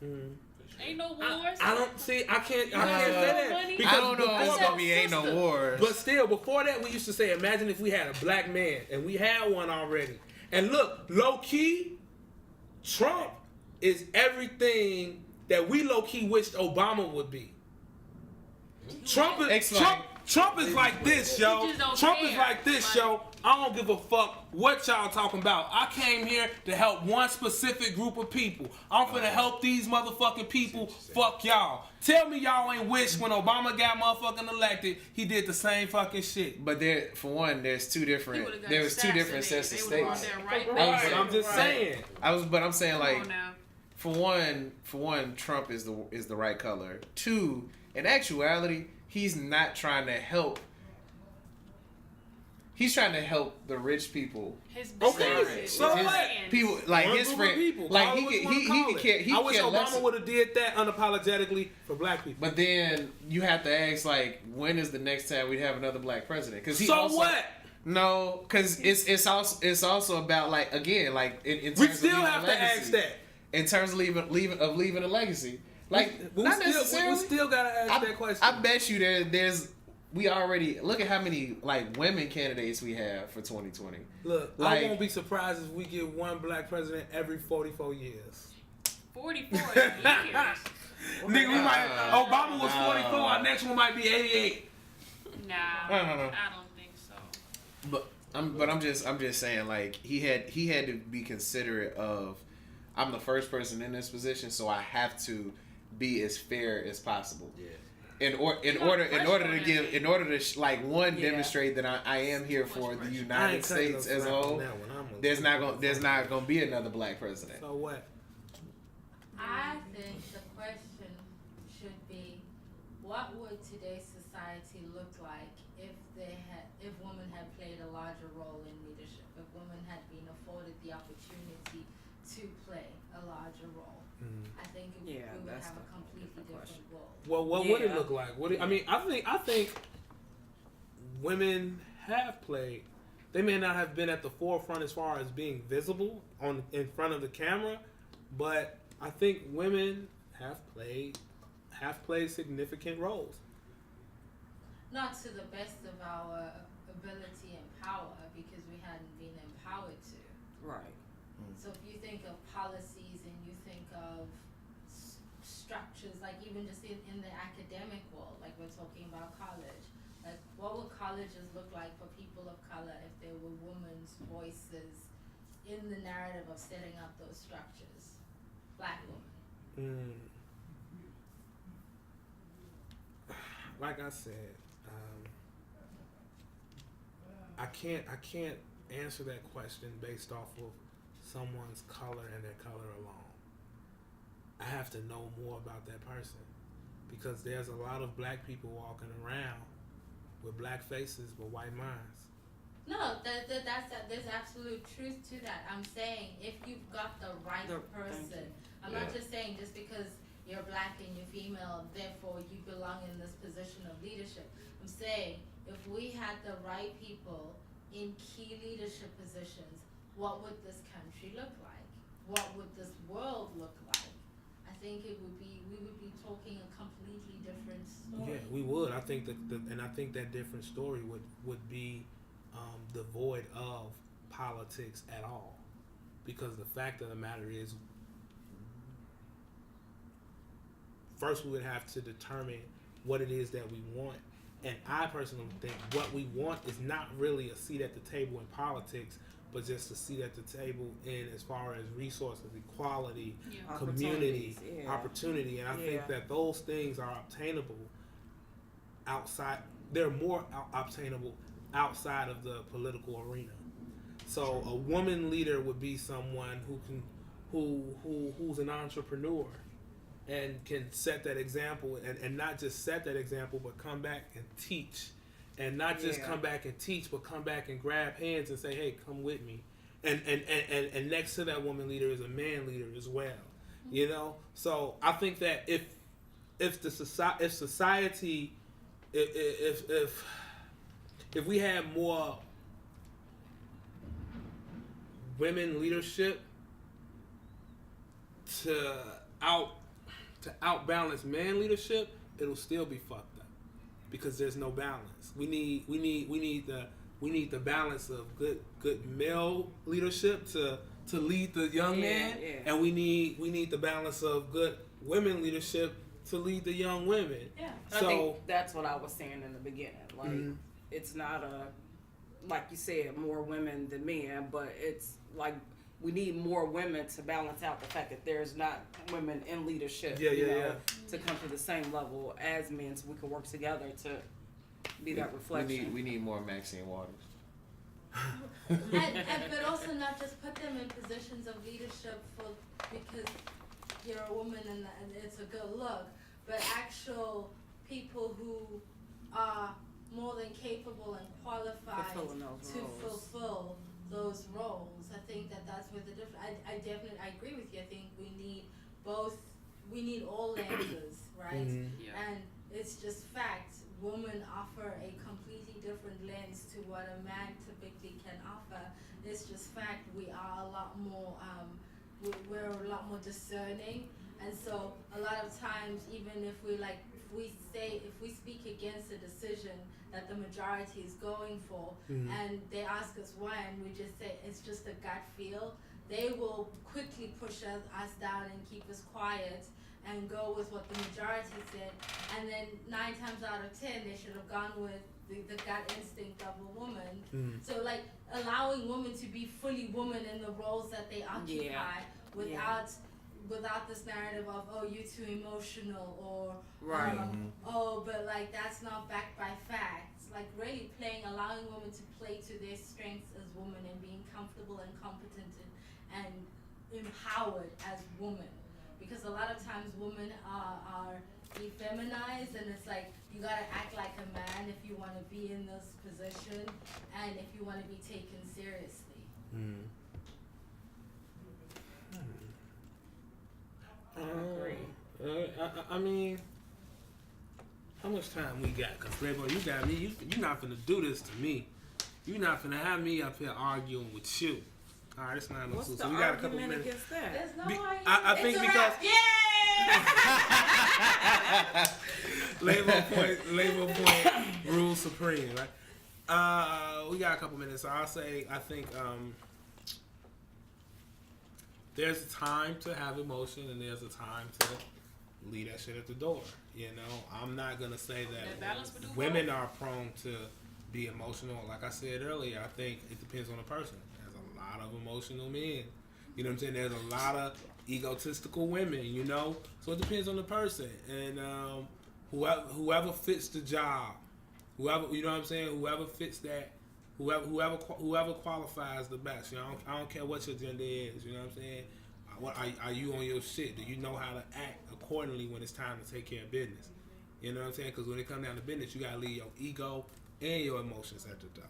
Mm-hmm. Ain't no wars. I don't see. I can't say that. Money? I don't know if it's gonna be ain't no wars. But still, before that, we used to say, imagine if we had a black man, and we had one already. And look, low key, Trump is everything that we low key wished Obama would be. Trump is like this, yo. Trump is like this, yo. I don't give a fuck what y'all talking about. I came here to help one specific group of people. I'm finna help these motherfucking people. Fuck y'all. Tell me y'all ain't wish when Obama got motherfucking elected, he did the same fucking shit. But there's two different sets of stakes. Right. I'm just saying. I'm saying like, for one, Trump is the right color. Two, in actuality, he's not trying to help. He's trying to help the rich people. Okay, so what? People like his friend, like he could care. I wish Obama would have did that unapologetically for black people. But then you have to ask, like, when is the next time we have another black president? Because what? No, because it's also about, like, again, like in terms we still of have to ask that in terms of leaving a legacy. Like, not necessarily. We still gotta ask that question. I bet you there's. We already look at how many like women candidates we have for 2020. Look, like, I won't be surprised if we get one black president every 44 years. 44 years. Nigga, Obama was 44. Our next one might be 88. Nah, I don't think so. But I'm just saying, like, he had to be considerate of. I'm the first person in this position, so I have to be as fair as possible. Yeah. In order to demonstrate that I am here for the United States as a whole. There's not gonna be another black president. So what? I think the question should be, what would today's society look like if women had played a larger role in leadership, if women had been afforded the opportunity to play a larger role? I think we would have a completely different world. Well, what would it look like? I think women have played. They may not have been at the forefront as far as being visible in front of the camera, but I think women have played significant roles. Not to the best of our ability and power, because we hadn't been empowered to. Right. So if you think of policies and you think of structures, like even just in the academic world, like we're talking about college, like what would colleges look like for people of color if there were women's voices in the narrative of setting up those structures? Black women. Like I said, I can't answer that question based off of someone's color and their color alone. I have to know more about that person, because there's a lot of black people walking around with black faces but white minds. No, there's absolute truth to that. I'm saying if you've got the right person, I'm not just saying just because you're black and you're female, therefore you belong in this position of leadership. I'm saying if we had the right people in key leadership positions, what would this country look like? What would this world look like? I think we would be talking a completely different story. Yeah, we would. I think that different story would be devoid of politics at all, because the fact of the matter is, first we would have to determine what it is that we want, and I personally think what we want is not really a seat at the table in politics, but just a seat at the table in as far as resources, equality, community, opportunity. And I think that those things are obtainable outside. They're more obtainable outside of the political arena. So a woman leader would be someone who's an entrepreneur and can set that example, and not just set that example, but come back and teach. And not just come back and teach, but come back and grab hands and say, hey, come with me. and next to that woman leader is a man leader as well. You know, so I think that if society if we had more women leadership to outbalance man leadership, it'll still be fucked up because there's no balance. We need the balance of good male leadership to lead the young man, and we need the balance of good women leadership to lead the young women. Yeah, so I think that's what I was saying in the beginning. Like, it's not like you said, more women than men, but it's like we need more women to balance out the fact that there's not women in leadership. To come to the same level as men, so we can work together to be that reflection. We need more Maxine Waters. But also not just put them in positions of leadership because you're a woman and it's a good look, but actual people who are more than capable and qualified to fulfill those roles. I think that's where the difference. I agree with you. I think we need both. We need all lenses, right? And it's just fact. Women offer a completely different lens to what a man typically can offer. It's just fact. We are a lot more. We're a lot more discerning, and so a lot of times, even if we speak against a decision that the majority is going for, and they ask us why, and we just say it's just a gut feel, they will quickly push us down and keep us quiet and go with what the majority said, and then 9 times out of 10 they should have gone with the gut instinct of a woman. So like allowing women to be fully women in the roles that they occupy without this narrative of, oh, you're too emotional, or oh, but like that's not backed by facts. Like really allowing women to play to their strengths as women and being comfortable and competent and empowered as women. Because a lot of times women are effeminized, and it's like you gotta act like a man if you want to be in this position and if you want to be taken seriously. I mean, how much time we got? Cause Lebo, you got me. You're not finna do this to me. You're not finna have me up here arguing with you. All right, it's 9:02, so we got a couple minutes. Against that? There's no argument. I think because Lebo point rules supreme, right? We got a couple minutes, so I'll say I think there's a time to have emotion and there's a time to leave that shit at the door. You know, I'm not gonna say that women are prone to be emotional. Like I said earlier, I think it depends on the person. There's a lot of emotional men. You know what I'm saying? There's a lot of egotistical women, you know? So it depends on the person. And whoever fits the job, whoever, you know what I'm saying? Whoever fits that, whoever qualifies the best. You know, I don't care what your gender is, you know what I'm saying? What are you on your shit? Do you know how to act accordingly when it's time to take care of business? You know what I'm saying? Because when it comes down to business, you got to leave your ego and your emotions at the door.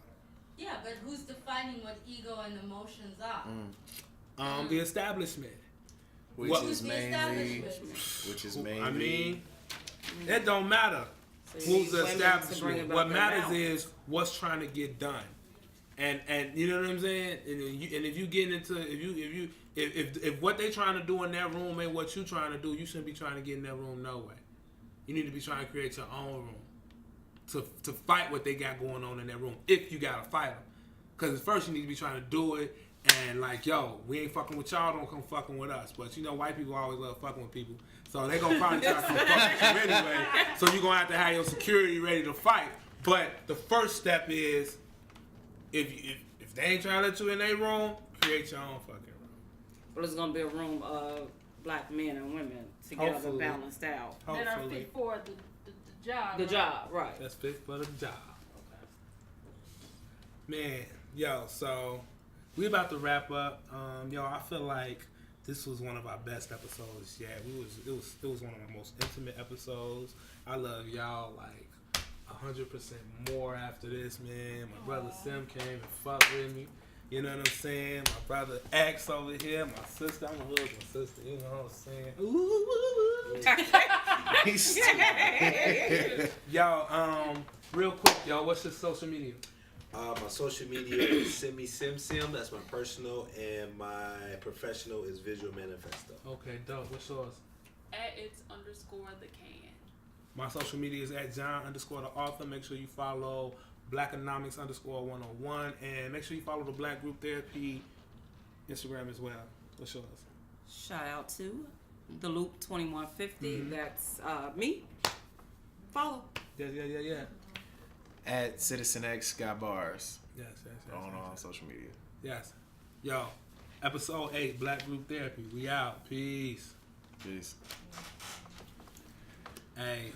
Yeah, but who's defining what ego and emotions are? The establishment. Which is mainly. I mean, it don't matter who's the establishment. What matters is what's trying to get done. And you know what I'm saying? And if you get into if what they trying to do in that room ain't what you trying to do, you shouldn't be trying to get in that room no way. You need to be trying to create your own room to fight what they got going on in that room. If you gotta fight them, because at first you need to be trying to do it and like, yo, we ain't fucking with y'all, don't come fucking with us. But you know, white people always love fucking with people, so they gonna probably try to come fuck with you anyway. So you gonna have to have your security ready to fight. But the first step is if they ain't trying to let you in their room, create your own fucking room. But it's gonna be a room of black men and women together, Hopefully. Balanced out. That are fit for the job. The job, right? That's fit for the job. Man, yo, so we about to wrap up. Yo, I feel like this was one of our best episodes. Yeah, it was one of our most intimate episodes. I love y'all like 100% more after this, man. My brother Sim came and fucked with me. You know what I'm saying? My brother X over here, my sister. I'm a hood with my sister. You know what I'm saying? Ooh. He's stupid. Y'all, real quick, y'all, what's your social media? My social media is Simi Sim Sim. That's my personal, and my professional is Visual Manifesto. Okay, dope. What's yours? @it's_the can. My social media is @John_the author. Make sure you follow Blackonomics_101, and make sure you follow the Black Group Therapy Instagram as well. What's yours? Shout out to the Loop 2150. That's me. Follow. Yeah. At Citizen X got bars Yes. on all social media. Yes. Yo, episode 8, Black Group Therapy. We out. Peace. Peace. Hey.